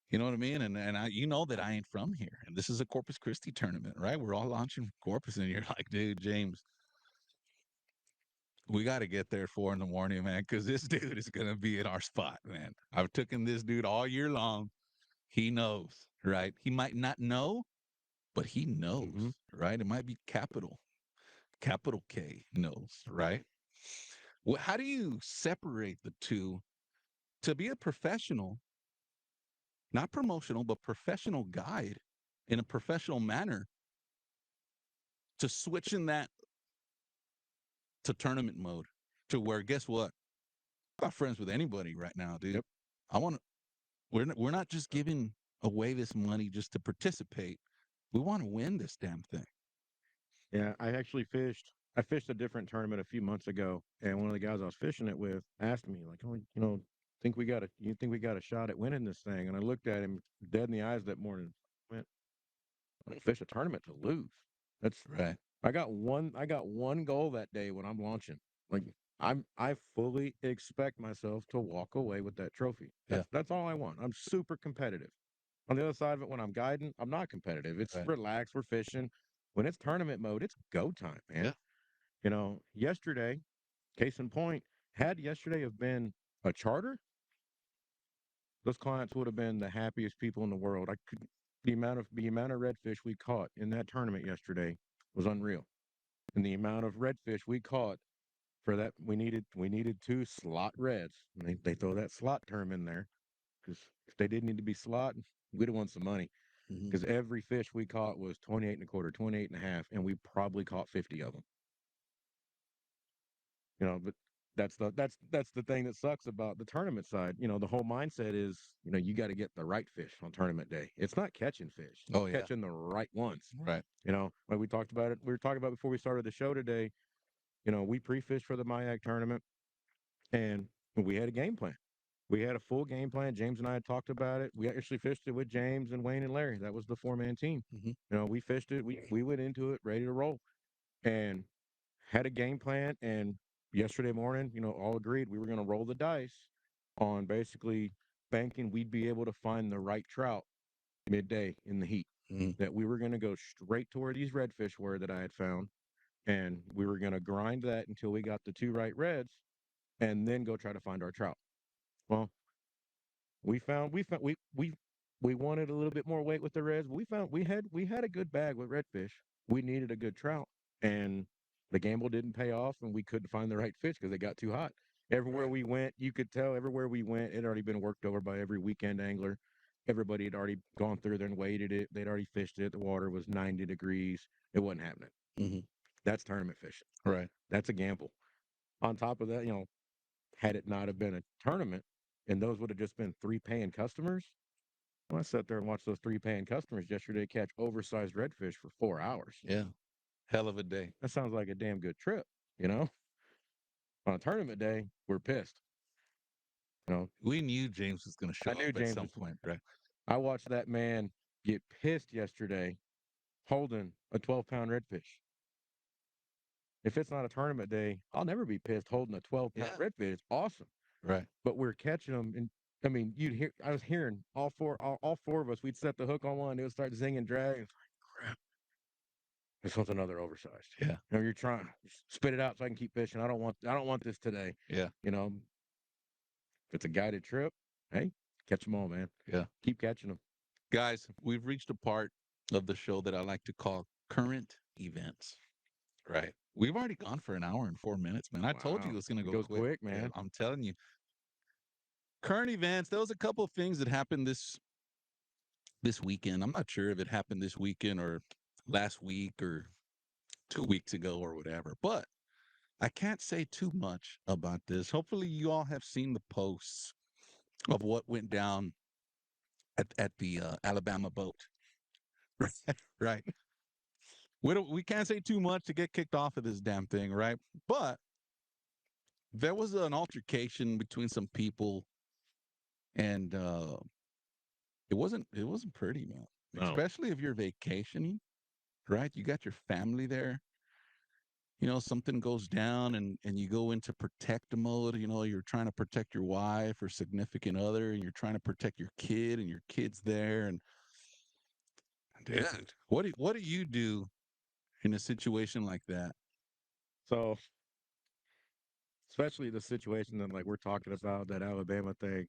Speaker 2: You know what I mean? And I, you know that I ain't from here, and this is a Corpus Christi tournament, right? We're all launching Corpus, and you're like, dude, James, we got to get there at 4 in the morning, man, because this dude is gonna be at our spot, man. I've taken this dude all year long. He knows, right? He might not know, but he knows,
Speaker 3: Mm-hmm.
Speaker 2: right? It might be capital K knows, right? Well, how do you separate the two to be a professional, not promotional, but professional guide in a professional manner to switching that to tournament mode to where guess what? I'm not friends with anybody right now, dude.
Speaker 3: Yep.
Speaker 2: I want to. We're not just giving away this money just to participate. We want to win this damn thing.
Speaker 3: Yeah, I actually fished. I fished a different tournament a few months ago, and one of the guys I was fishing it with asked me, like, "Oh, you think we got a shot at winning this thing?" And I looked at him dead in the eyes that morning. Went, "I don't fish a tournament to lose. That's
Speaker 2: Right.
Speaker 3: I got one goal that day when I'm launching. Like I fully expect myself to walk away with that trophy.
Speaker 2: Yeah.
Speaker 3: That's all I want. I'm super competitive. On the other side of it, when I'm guiding, I'm not competitive. It's
Speaker 2: Right.
Speaker 3: relaxed. We're fishing. When it's tournament mode, it's go time, man.
Speaker 2: Yeah.
Speaker 3: You know, yesterday, case in point, had yesterday have been a charter, those clients would have been the happiest people in the world. I could the amount of redfish we caught in that tournament yesterday was unreal. And the amount of redfish we caught for that we needed two slot reds. And they throw that slot term in there because if they didn't need to be slot, we'd have won some money.
Speaker 2: Hmm.
Speaker 3: Because every fish we caught was 28 and a quarter, 28 and a half, and we probably caught 50 of them. You know, but that's the thing that sucks about the tournament side. You know, the whole mindset is, you know, you got to get the right fish on tournament day. It's not catching fish,
Speaker 2: Oh
Speaker 3: it's
Speaker 2: yeah.
Speaker 3: catching the right ones.
Speaker 2: Right.
Speaker 3: You know, like we talked about it, we were talking about before we started the show today. You know, we pre-fished for the Mayak tournament, and we had a game plan. We had a full game plan. James and I had talked about it. We actually fished it with James and Wayne and Larry. That was the four-man team.
Speaker 2: Hmm.
Speaker 3: You know, we fished it. We went into it ready to roll, and had a game plan. And yesterday morning, you know, all agreed we were going to roll the dice on basically banking we'd be able to find the right trout midday in the heat.
Speaker 2: Hmm.
Speaker 3: That we were going to go straight to where these redfish were that I had found, and we were going to grind that until we got the two right reds, and then go try to find our trout. Well, we wanted a little bit more weight with the reds, but we had a good bag with redfish. We needed a good trout, and the gamble didn't pay off, and we couldn't find the right fish because they got too hot. Everywhere we went, you could tell everywhere we went, it had already been worked over by every weekend angler. Everybody had already gone through there and weighted it. They'd already fished it. The water was 90 degrees. It wasn't happening.
Speaker 2: Hmm.
Speaker 3: That's tournament fishing.
Speaker 2: Right.
Speaker 3: That's a gamble. On top of that, you know, had it not have been a tournament and those would have just been three paying customers, well, I sat there and watched those three paying customers yesterday catch oversized redfish for 4 hours.
Speaker 2: Yeah. Hell of a day.
Speaker 3: That sounds like a damn good trip, you know? On a tournament day, we're pissed. You know,
Speaker 2: We knew James was going to show
Speaker 3: I
Speaker 2: up
Speaker 3: knew
Speaker 2: at
Speaker 3: James
Speaker 2: some
Speaker 3: was,
Speaker 2: point, right?
Speaker 3: I watched that man get pissed yesterday holding a 12-pound redfish. If it's not a tournament day, I'll never be pissed holding a 12-pound
Speaker 2: Yeah.
Speaker 3: redfish. It's awesome.
Speaker 2: Right.
Speaker 3: But we're catching them. And I mean, I was hearing all four of us, we'd set the hook on one, it would start zinging, drag. It's like, crap, this one's another oversized.
Speaker 2: Yeah.
Speaker 3: You know, you're trying spit it out so I can keep fishing. I don't want this today.
Speaker 2: Yeah.
Speaker 3: You know, if it's a guided trip, hey, catch them all, man.
Speaker 2: Yeah.
Speaker 3: Keep catching them.
Speaker 2: Guys, we've reached a part of the show that I like to call current events. Right. We've already gone for an hour and 4 minutes, man. I told you it
Speaker 3: Wow.
Speaker 2: was going to
Speaker 3: It
Speaker 2: go
Speaker 3: goes
Speaker 2: quick.
Speaker 3: quick,
Speaker 2: Yeah,
Speaker 3: man.
Speaker 2: I'm telling you. Current events. There was a couple of things that happened this weekend. I'm not sure if it happened this weekend or last week or 2 weeks ago or whatever. But I can't say too much about this. Hopefully, you all have seen the posts of what went down at the Alabama boat. Right. We can't say too much to get kicked off of this damn thing, right? But there was an altercation between some people, and it wasn't pretty, man.
Speaker 3: No.
Speaker 2: Especially if you're vacationing, right? You got your family there. Something goes down, and you go into protect mode. You're trying to protect your wife or significant other, and you're trying to protect your kid, and your kid's there. And dude, what do you do in a situation like that?
Speaker 3: So, especially the situation that like we're talking about, that Alabama thing,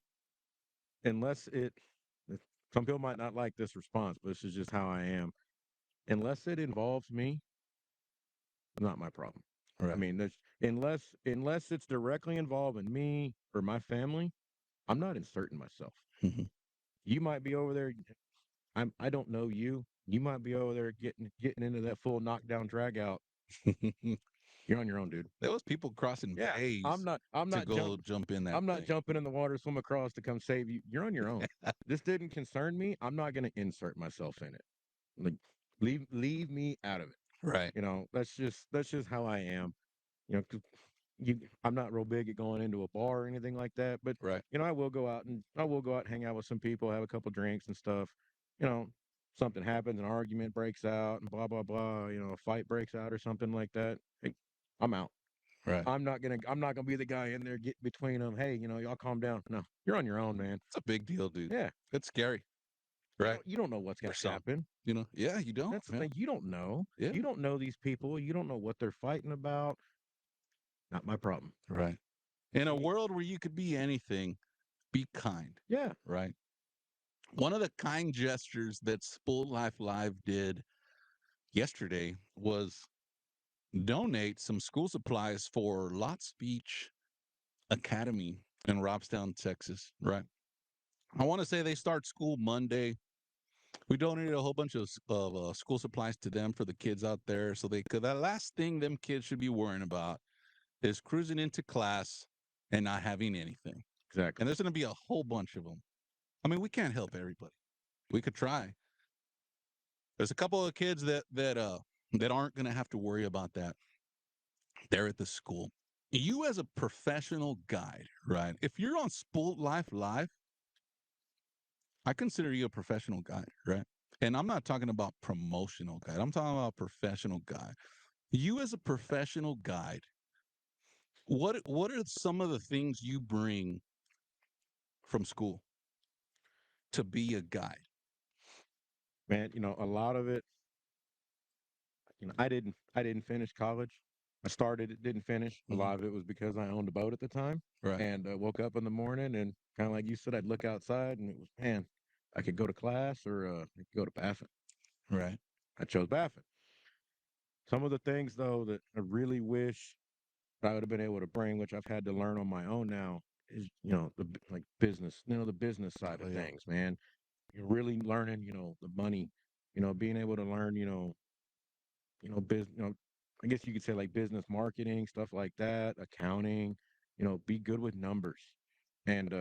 Speaker 3: unless some people might not like this response, but this is just how I am. Unless it involves me, not my problem. I
Speaker 2: Right.
Speaker 3: mean, unless it's directly involving me or my family, I'm not inserting myself.
Speaker 2: Mhm.
Speaker 3: You might be over there. I don't know you. You might be over there getting into that full knockdown drag out. You're on your own, dude.
Speaker 2: There was people crossing
Speaker 3: Yeah, I'm
Speaker 2: bays
Speaker 3: not. I'm
Speaker 2: to
Speaker 3: not
Speaker 2: go
Speaker 3: jump.
Speaker 2: jump in that
Speaker 3: I'm not
Speaker 2: thing.
Speaker 3: jumping in the water, swim across to come save you. You're on your own. This didn't concern me. I'm not going to insert myself in it. Like, leave me out of it.
Speaker 2: Right.
Speaker 3: That's just how I am. You know, 'cause I'm not real big at going into a bar or anything like that, but
Speaker 2: Right.
Speaker 3: I will go out and hang out with some people, have a couple drinks and stuff. You know, something happens, an argument breaks out, and blah blah blah. A fight breaks out or something like that. Hey, I'm out.
Speaker 2: Right.
Speaker 3: I'm not gonna be the guy in there get between them. Hey, y'all calm down. No, you're on your own, man.
Speaker 2: It's a big deal, dude.
Speaker 3: Yeah,
Speaker 2: It's scary,
Speaker 3: you
Speaker 2: right?
Speaker 3: don't you don't know what's
Speaker 2: For
Speaker 3: gonna
Speaker 2: some.
Speaker 3: happen.
Speaker 2: Yeah, you don't,
Speaker 3: That's the
Speaker 2: man.
Speaker 3: thing. You don't know.
Speaker 2: Yeah.
Speaker 3: You don't know these people. You don't know what they're fighting about. Not my problem.
Speaker 2: Right. In a
Speaker 3: Y-
Speaker 2: world where you could be anything, be kind,
Speaker 3: Yeah,
Speaker 2: right? One of the kind gestures that Spooled Life Live did yesterday was donate some school supplies for Lot Speech Academy in Robstown, Texas, right? I want to say they start school Monday. We donated a whole bunch of school supplies to them for the kids out there, so they could. The last thing them kids should be worrying about is cruising into class and not having anything.
Speaker 3: exactly.
Speaker 2: And there's going to be a whole bunch of them. I mean, we can't help everybody. We could try. There's a couple of kids that aren't going to have to worry about that. They're at the school. You as a professional guide, right? If you're on Spooled Life Live, I consider you a professional guide, right? And I'm not talking about promotional guide. I'm talking about professional guide. You as a professional guide, what are some of the things you bring from school to be a guide?
Speaker 3: Man, a lot of it, I didn't finish college. I started it, didn't finish. A
Speaker 2: Hmm.
Speaker 3: lot of it was because I owned a boat at the time,
Speaker 2: Right,
Speaker 3: and woke up in the morning and kind of like you said, I'd look outside and it was, man, I could go to class or I could go to Baffin.
Speaker 2: right,
Speaker 3: I chose Baffin. Some of the things though that I really wish I would have been able to bring, which I've had to learn on my own now, is like business, the business side
Speaker 2: oh
Speaker 3: of
Speaker 2: yeah,
Speaker 3: things, man. You're really learning, the money, being able to learn, business, I guess you could say like business marketing, stuff like that, accounting, be good with numbers. And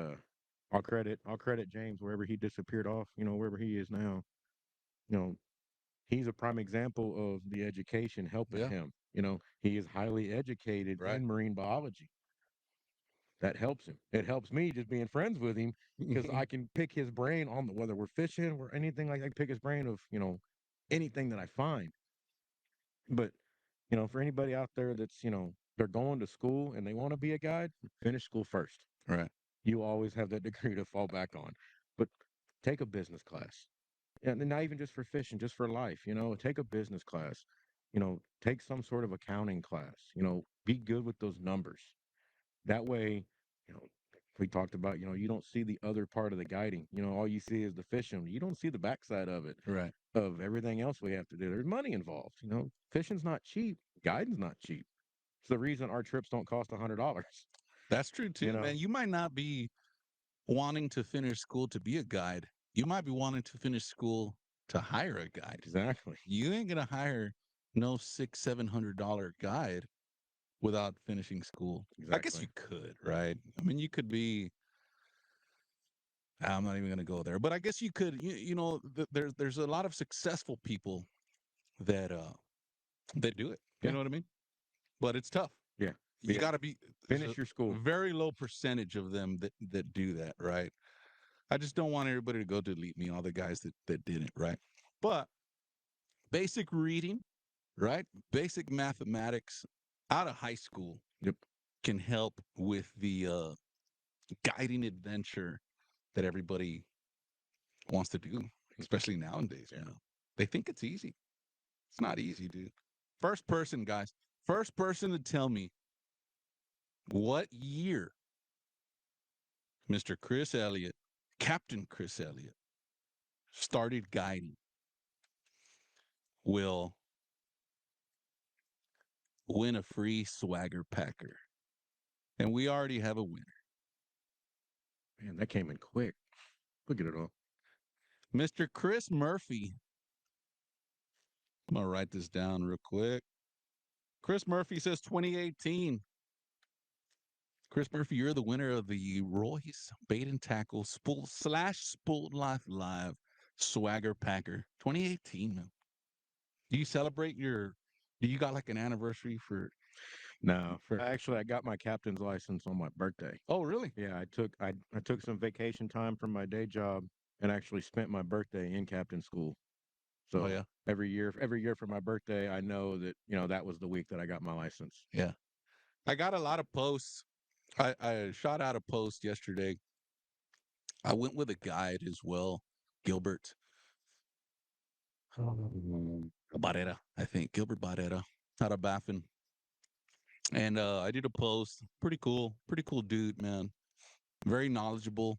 Speaker 3: I'll credit James wherever he disappeared off, wherever he is now. You know, he's a prime example of the education helping
Speaker 2: yeah,
Speaker 3: him. He is highly educated
Speaker 2: right.
Speaker 3: in marine biology. That helps him. It helps me just being friends with him because I can pick his brain on whether we're fishing or anything like that. Pick his brain of anything that I find. But for anybody out there that's they're going to school and they want to be a guide, finish school first.
Speaker 2: Right,
Speaker 3: You always have that degree to fall back on. But take a business class, and not even just for fishing, just for life. Take a business class. Take some sort of accounting class. Be good with those numbers. That way, you know, we talked about, you don't see the other part of the guiding. All you see is the fishing. You don't see the backside of it,
Speaker 2: right.
Speaker 3: of everything else we have to do. There's money involved. Fishing's not cheap. Guiding's not cheap. It's the reason our trips don't cost $100.
Speaker 2: That's true
Speaker 3: You
Speaker 2: too,
Speaker 3: know,
Speaker 2: man. You might not be wanting to finish school to be a guide. You might be wanting to finish school to hire a guide.
Speaker 3: exactly.
Speaker 2: You ain't gonna hire no $600-700 guide without finishing school. I guess
Speaker 3: Exactly.
Speaker 2: you could, right? I mean, you could be. I'm not even going to go there, but I guess you could. There's a lot of successful people that that do it. You
Speaker 3: Yeah.
Speaker 2: know what I mean? But it's tough.
Speaker 3: Yeah.
Speaker 2: You
Speaker 3: Yeah.
Speaker 2: got to be. There's a
Speaker 3: Finish your school.
Speaker 2: very low percentage of them that do that, right? I just don't want everybody to go delete me, all the guys that didn't, right? But basic reading, right? Basic mathematics out of high school
Speaker 3: Yep.
Speaker 2: can help with the guiding adventure that everybody wants to do, especially nowadays,
Speaker 3: Yeah.
Speaker 2: man. They think it's easy. It's not easy, dude. First person, guys. First person to tell me what year Mr. Chris Elliott, Captain Chris Elliott, started guiding will win a free swagger packer. And we already have a winner.
Speaker 3: Man, that came in quick. Look at it all.
Speaker 2: Mr. Chris Murphy. I'm going to write this down real quick. Chris Murphy says 2018. Chris Murphy, you're the winner of the Royce Bait and Tackle Spooled Life Live Swagger Packer 2018, man. Do you celebrate do you got like an anniversary
Speaker 3: No,
Speaker 2: for,
Speaker 3: actually, I got my captain's license on my birthday.
Speaker 2: oh, really?
Speaker 3: Yeah, I took some vacation time from my day job and actually spent my birthday in captain school.
Speaker 2: Oh,
Speaker 3: So
Speaker 2: yeah.
Speaker 3: every year for my birthday, I know that that was the week that I got my license.
Speaker 2: Yeah. I got a lot of posts. I shot out a post yesterday. I went with a guide as well, Gilbert Barrera, I think. Gilbert Barrera out of Baffin. And I did a post. Pretty cool dude, man. Very knowledgeable.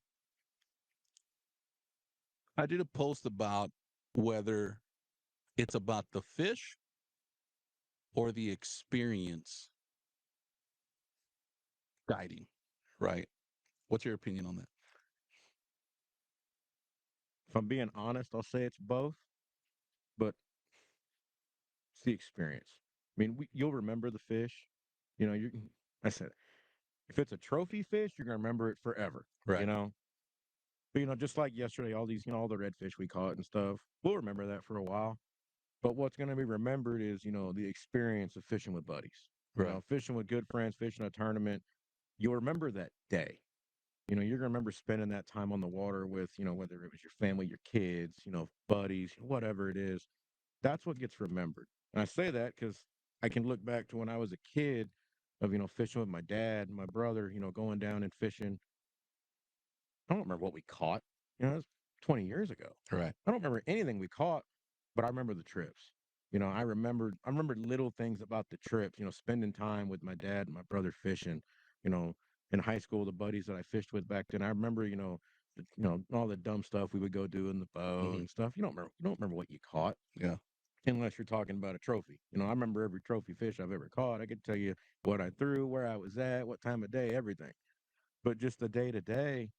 Speaker 2: I did a post about whether it's about the fish or the experience guiding, right? What's your opinion on that?
Speaker 3: If I'm being honest, I'll say it's both, but it's the experience. I mean, you'll remember the fish. You. I said, if it's a trophy fish, you're gonna remember it forever. You
Speaker 2: Right,
Speaker 3: know, but just like yesterday, all these, all the redfish we caught and stuff, we'll remember that for a while. But what's going to be remembered is, the experience of fishing with buddies.
Speaker 2: right,
Speaker 3: Fishing with good friends, fishing a tournament. You'll remember that day. You're going to remember spending that time on the water with, whether it was your family, your kids, buddies, whatever it is. That's what gets remembered. And I say that because I can look back to when I was a kid of, fishing with my dad and my brother, going down and fishing. I don't remember what we caught. It was 20 years ago.
Speaker 2: right.
Speaker 3: I don't remember anything we caught, but I remember the trips. I remembered little things about the trips, spending time with my dad and my brother fishing, you know, in high school, the buddies that I fished with back then. I remember, all the dumb stuff we would go do in the boat
Speaker 2: Hmm.
Speaker 3: and stuff. You don't remember what you caught
Speaker 2: Yeah.
Speaker 3: unless you're talking about a trophy. I remember every trophy fish I've ever caught. I could tell you what I threw, where I was at, what time of day, everything. But just the day to day,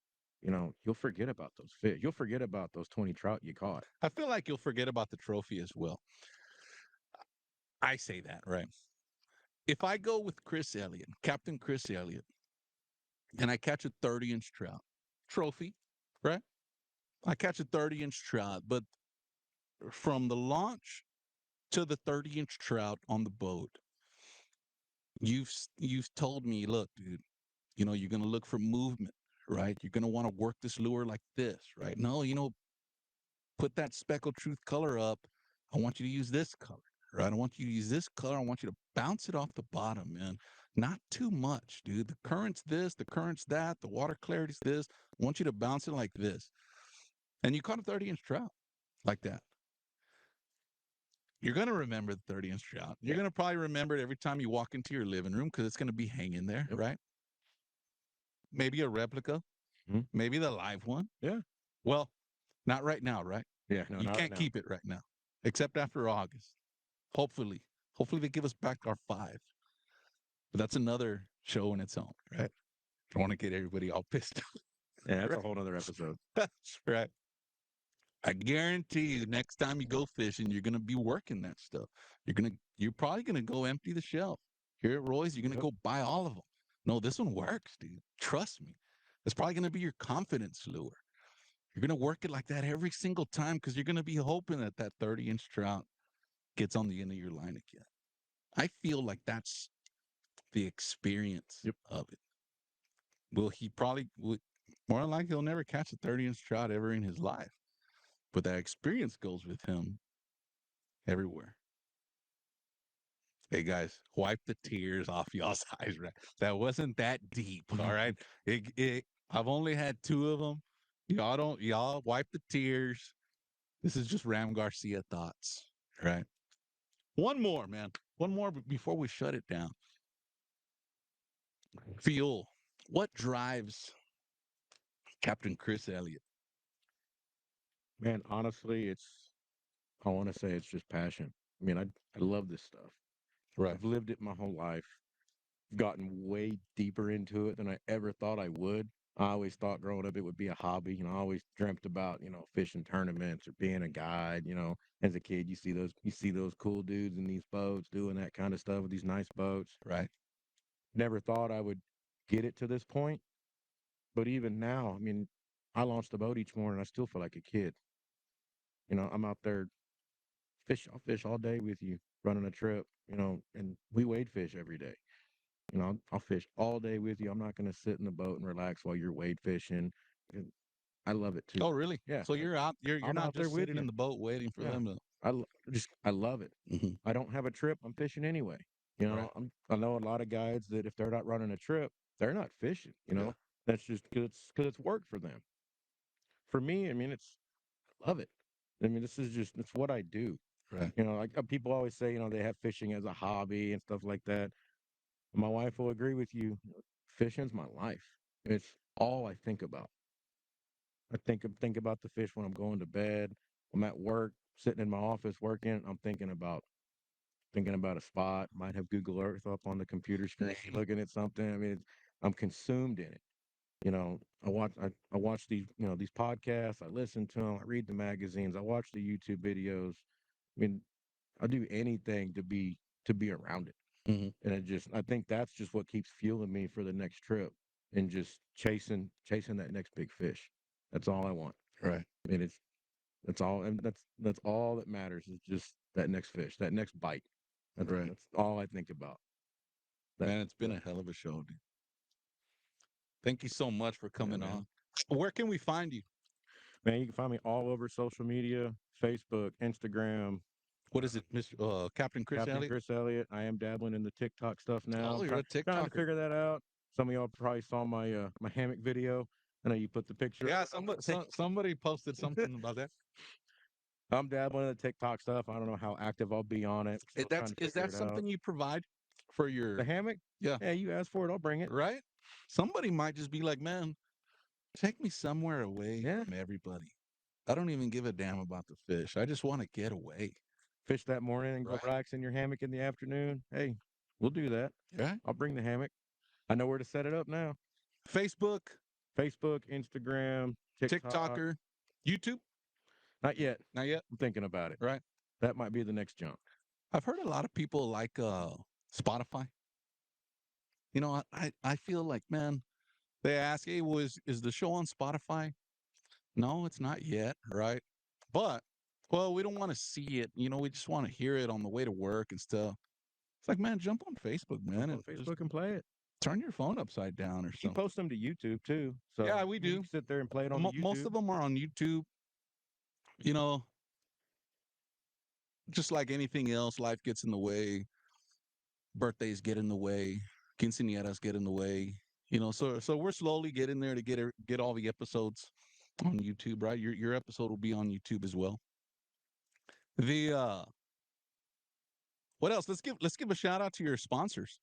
Speaker 3: you'll forget about those fish. You'll forget about those 20 trout you caught.
Speaker 2: I feel like you'll forget about the trophy as well. I say that, right? If I go with Chris Elliott, Captain Chris Elliott, and I catch a 30-inch trout, trophy, right? I catch a 30-inch trout, but from the launch to the 30-inch trout on the boat, you've told me, look, dude, you're gonna look for movement, right? You're gonna want to work this lure like this, right? No, put that speckled truth color up. I want you to use this color, right? I want you to use this color. I want you to bounce it off the bottom, man. Not too much, dude. The current's this, the current's that, the water clarity's this. I want you to bounce it like this. And you caught a 30-inch trout like that. You're going to remember the 30-inch trout. You're
Speaker 3: Yeah.
Speaker 2: going to probably remember it every time you walk into your living room because it's going to be hanging there,
Speaker 3: Yep.
Speaker 2: right? Maybe a replica,
Speaker 3: Mhm.
Speaker 2: maybe the live one.
Speaker 3: Yeah.
Speaker 2: Well, not right now, right?
Speaker 3: Yeah. No,
Speaker 2: You
Speaker 3: not right
Speaker 2: can't
Speaker 3: now.
Speaker 2: keep it right now, except after August. Hopefully. Hopefully they give us back our 5. But that's another show in its own, right? I want to get everybody all pissed off.
Speaker 3: Yeah, that's
Speaker 2: Right.
Speaker 3: a whole other episode.
Speaker 2: That's right. I guarantee you, next time you go fishing, you're gonna be working that stuff. You're probably gonna go empty the shelf. Here at Roy's, you're gonna
Speaker 3: Yep.
Speaker 2: go buy all of them. No, this one works, dude. Trust me. It's probably gonna be your confidence lure. You're gonna work it like that every single time because you're gonna be hoping that that 30-inch trout gets on the end of your line again. I feel like that's the experience
Speaker 3: Yep.
Speaker 2: of it. Will he probably would more than likely he'll never catch a 30-inch trout ever in his life. But that experience goes with him everywhere. Hey guys, wipe the tears off y'all's eyes. Right? That wasn't that deep. All right. I've only had two of them. Y'all wipe the tears. This is just Ram Garcia thoughts. Right. One more, man. One more before we shut it down. Fuel. What drives Captain Chris Elliott?
Speaker 3: Man, honestly, I want to say it's just passion. I mean, I love this stuff.
Speaker 2: Right.
Speaker 3: I've lived it my whole life. Gotten way deeper into it than I ever thought I would. I always thought growing up it would be a hobby. I always dreamt about, fishing tournaments or being a guide. As a kid, you see those cool dudes in these boats doing that kind of stuff with these nice boats.
Speaker 2: Right.
Speaker 3: Never thought I would get it to this point. But even now, I mean, I launch the boat each morning. I still feel like a kid. I'm out there I'll fish all day with you, running a trip, and we wade fish every day. I'll fish all day with you. I'm not going to sit in the boat and relax while you're wade fishing. And I love it too.
Speaker 2: Oh, really?
Speaker 3: Yeah,
Speaker 2: So you're out. You're
Speaker 3: I'm
Speaker 2: not
Speaker 3: out there
Speaker 2: just
Speaker 3: with
Speaker 2: sitting
Speaker 3: you.
Speaker 2: in the boat waiting for
Speaker 3: Yeah,
Speaker 2: them to.
Speaker 3: I love it.
Speaker 2: Mhm.
Speaker 3: I don't have a trip. I'm fishing anyway.
Speaker 2: Right.
Speaker 3: I know a lot of guides that if they're not running a trip, they're not fishing.
Speaker 2: Yeah.
Speaker 3: That's just because it's work for them. For me, I mean, I love it. I mean, it's what I do.
Speaker 2: Right.
Speaker 3: Like people always say, they have fishing as a hobby and stuff like that. My wife will agree with you. Fishing's my life. It's all I think about. I think about the fish when I'm going to bed. I'm at work, sitting in my office working. I'm thinking about a spot. Might have Google Earth up on the computer screen, looking at something. I mean, I'm consumed in it. I watch these podcasts. I listen to them. I read the magazines. I watch the YouTube videos. I mean, I do anything to be around it.
Speaker 2: Hmm.
Speaker 3: And I think that's just what keeps fueling me for the next trip and just chasing that next big fish. That's all I want.
Speaker 2: Right.
Speaker 3: And that's all, and that's all that matters is just that next fish, that next bite. That's
Speaker 2: Right.
Speaker 3: that's all I think about. That
Speaker 2: Man, it's been
Speaker 3: yeah,
Speaker 2: a hell of a show, dude. Thank you so much for
Speaker 3: yeah,
Speaker 2: coming
Speaker 3: man.
Speaker 2: on. Where can we find you?
Speaker 3: Man, you can find me all over social media, Facebook, Instagram,
Speaker 2: What is it, Mr. Captain Chris
Speaker 3: Captain
Speaker 2: Elliott?
Speaker 3: Chris Elliott. I am dabbling in the TikTok stuff now.
Speaker 2: Oh,
Speaker 3: I'm
Speaker 2: you're a
Speaker 3: trying to
Speaker 2: TikToker.
Speaker 3: figure that out. Some of y'all probably saw my hammock video. I know you put the picture
Speaker 2: Yeah,
Speaker 3: up.
Speaker 2: somebody posted something about that.
Speaker 3: I'm dabbling in the TikTok stuff. I don't know how active I'll be on it. Still trying
Speaker 2: That's
Speaker 3: to
Speaker 2: is
Speaker 3: figure
Speaker 2: that
Speaker 3: it out.
Speaker 2: something you provide for
Speaker 3: The
Speaker 2: your?
Speaker 3: hammock?
Speaker 2: Yeah,
Speaker 3: Yeah, you asked for it. I'll bring it.
Speaker 2: right. Somebody might just be like, man, take me somewhere away
Speaker 3: Yeah.
Speaker 2: from everybody. I don't even give a damn about the fish. I just want to get away.
Speaker 3: Fish that morning and go
Speaker 2: Right.
Speaker 3: relax in your hammock in the afternoon. Hey, we'll do that.
Speaker 2: Right.
Speaker 3: I'll bring the hammock. I know where to set it up now.
Speaker 2: Facebook,
Speaker 3: Facebook, Instagram, TikTok.
Speaker 2: TikToker, YouTube.
Speaker 3: Not yet.
Speaker 2: Not yet.
Speaker 3: I'm thinking about it.
Speaker 2: Right.
Speaker 3: That might be the next jump.
Speaker 2: I've heard a lot of people like Spotify. I feel like, man, they ask, hey, is the show on Spotify? No, it's not yet, right? But well, we don't want to see it. We just want to hear it on the way to work and stuff. It's like, man, jump on Facebook, man,
Speaker 3: Jump
Speaker 2: and
Speaker 3: on
Speaker 2: just
Speaker 3: Facebook and play it.
Speaker 2: turn your phone upside down or
Speaker 3: You
Speaker 2: something.
Speaker 3: post them to YouTube too. So
Speaker 2: Yeah, we
Speaker 3: you
Speaker 2: do.
Speaker 3: can sit there and play it on the
Speaker 2: Most
Speaker 3: YouTube.
Speaker 2: of them are on YouTube. You know, just like anything else, life gets in the way. Birthdays get in the way. Quinceañeras get in the way. So we're slowly getting there to get all the episodes on YouTube, right? Your episode will be on YouTube as well. The What else? Let's give a shout out to your sponsors.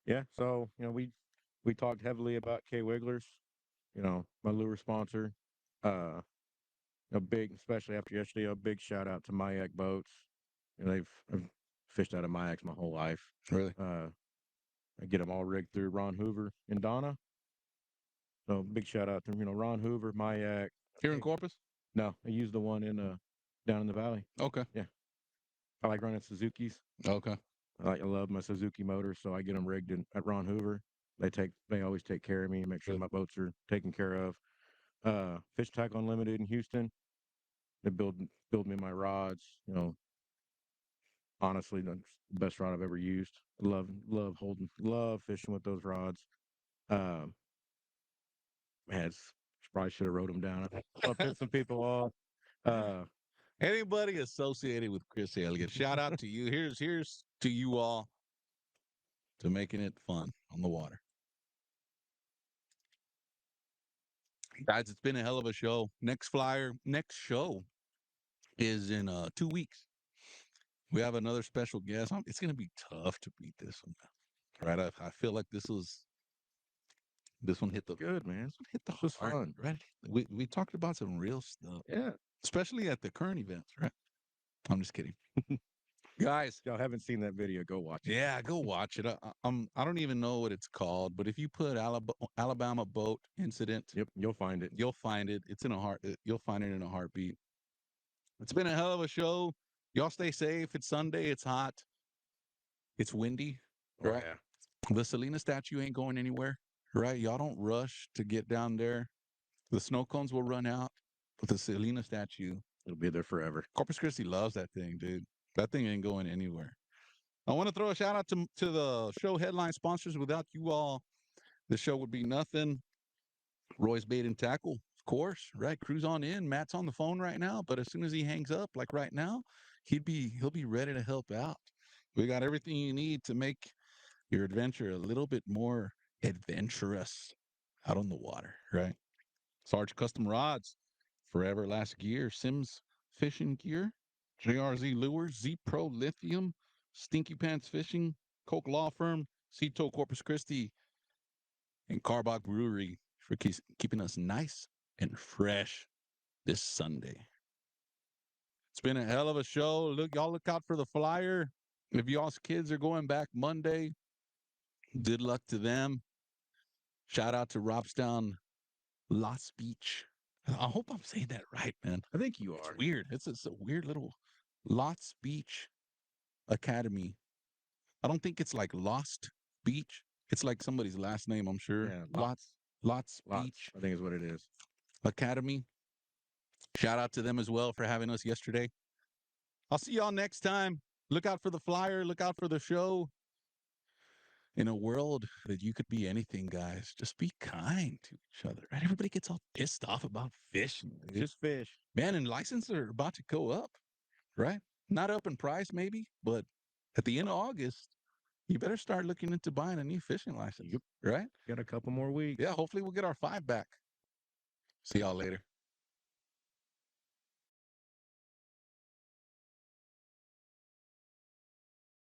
Speaker 3: Yeah. So, we talked heavily about K Wigglers, my lure sponsor. A big, especially after yesterday, a big shout out to Mayak Boats. I've fished out of Mayaks my whole life.
Speaker 2: Really?
Speaker 3: I get them all rigged through Ron Hoover and Donna. So big shout out to Ron Hoover, Mayak.
Speaker 2: Here in Corpus?
Speaker 3: No, I use the one in down in the valley.
Speaker 2: Okay.
Speaker 3: Yeah, I like running Suzuki's.
Speaker 2: Okay.
Speaker 3: I love my Suzuki motors, so I get them rigged at Ron Hoover. They always take care of me, make sure
Speaker 2: Good.
Speaker 3: my boats are taken care of. Fish Tack Unlimited in Houston, they build me my rods. You know, honestly, that's the best rod I've ever used. Love fishing with those rods. Um, man, probably should have wrote them down. I pissed some people off. Uh,
Speaker 2: Anybody associated with Chris Elliott, shout out to you. Here's to you all to making it fun on the water. Guys, it's been a hell of a show. Next show is in 2 weeks. We have another special guest. It's going to be tough to beat this one, right? I feel like this one hit the
Speaker 3: good man.
Speaker 2: this one hit the
Speaker 3: This was
Speaker 2: heart,
Speaker 3: fun.
Speaker 2: right? We talked about some real stuff,
Speaker 3: Yeah.
Speaker 2: especially at the current events, right? I'm just kidding, guys.
Speaker 3: Y'all haven't seen that video, go watch it.
Speaker 2: Yeah, go watch it. I don't even know what it's called, but if you put Alabama boat incident,
Speaker 3: Yep, you'll find it.
Speaker 2: you'll find it. It's in a heart. You'll find it in a heartbeat. It's been a hell of a show. Y'all stay safe. It's Sunday. It's hot. It's windy.
Speaker 3: Oh
Speaker 2: Right.
Speaker 3: yeah.
Speaker 2: The Selena statue ain't going anywhere. Right. Y'all don't rush to get down there. The snow cones will run out, but the Selena statue,
Speaker 3: It'll be there forever.
Speaker 2: Corpus Christi loves that thing, dude. That thing ain't going anywhere. I want to throw a shout out to the show headline sponsors. Without you all, the show would be nothing. Roy's Bait and Tackle, of course, right? Cruise on in. Matt's on the phone right now, but as soon as he hangs up, like right now, he'll be ready to help out. We got everything you need to make your adventure a little bit more adventurous out on the water, right? Sarge Custom Rods, Forever Last Gear, Sims Fishing Gear, JRZ Lures, Z Pro Lithium, Stinky Pants Fishing, Coke Law Firm, Cito Corpus Christi, and Karbach Brewery for keeping us nice and fresh this Sunday. It's been a hell of a show. Y'all look out for the flyer. If y'all's kids are going back Monday, good luck to them. Shout out to Robstown Lost Beach. I hope I'm saying that right, man.
Speaker 3: I think you
Speaker 2: It's
Speaker 3: are.
Speaker 2: weird. It's a weird little Lost Beach Academy. I don't think it's like Lost Beach. It's like somebody's last name, I'm sure.
Speaker 3: Yeah,
Speaker 2: Lots
Speaker 3: lots.
Speaker 2: Beach
Speaker 3: I think is what it is.
Speaker 2: Academy. Shout out to them as well for having us yesterday. I'll see y'all next time. Look out for the flyer. Look out for the show. In a world that you could be anything, guys, just be kind to each other. Right? Everybody gets all pissed off about fishing. Dude.
Speaker 3: Just fish.
Speaker 2: Man, and licenses are about to go up, right? Not up in price, maybe, but at the end of August, you better start looking into buying a new fishing license.
Speaker 3: Yep.
Speaker 2: Right?
Speaker 3: Got a couple more weeks.
Speaker 2: Yeah, hopefully we'll get our 5 back. See y'all later.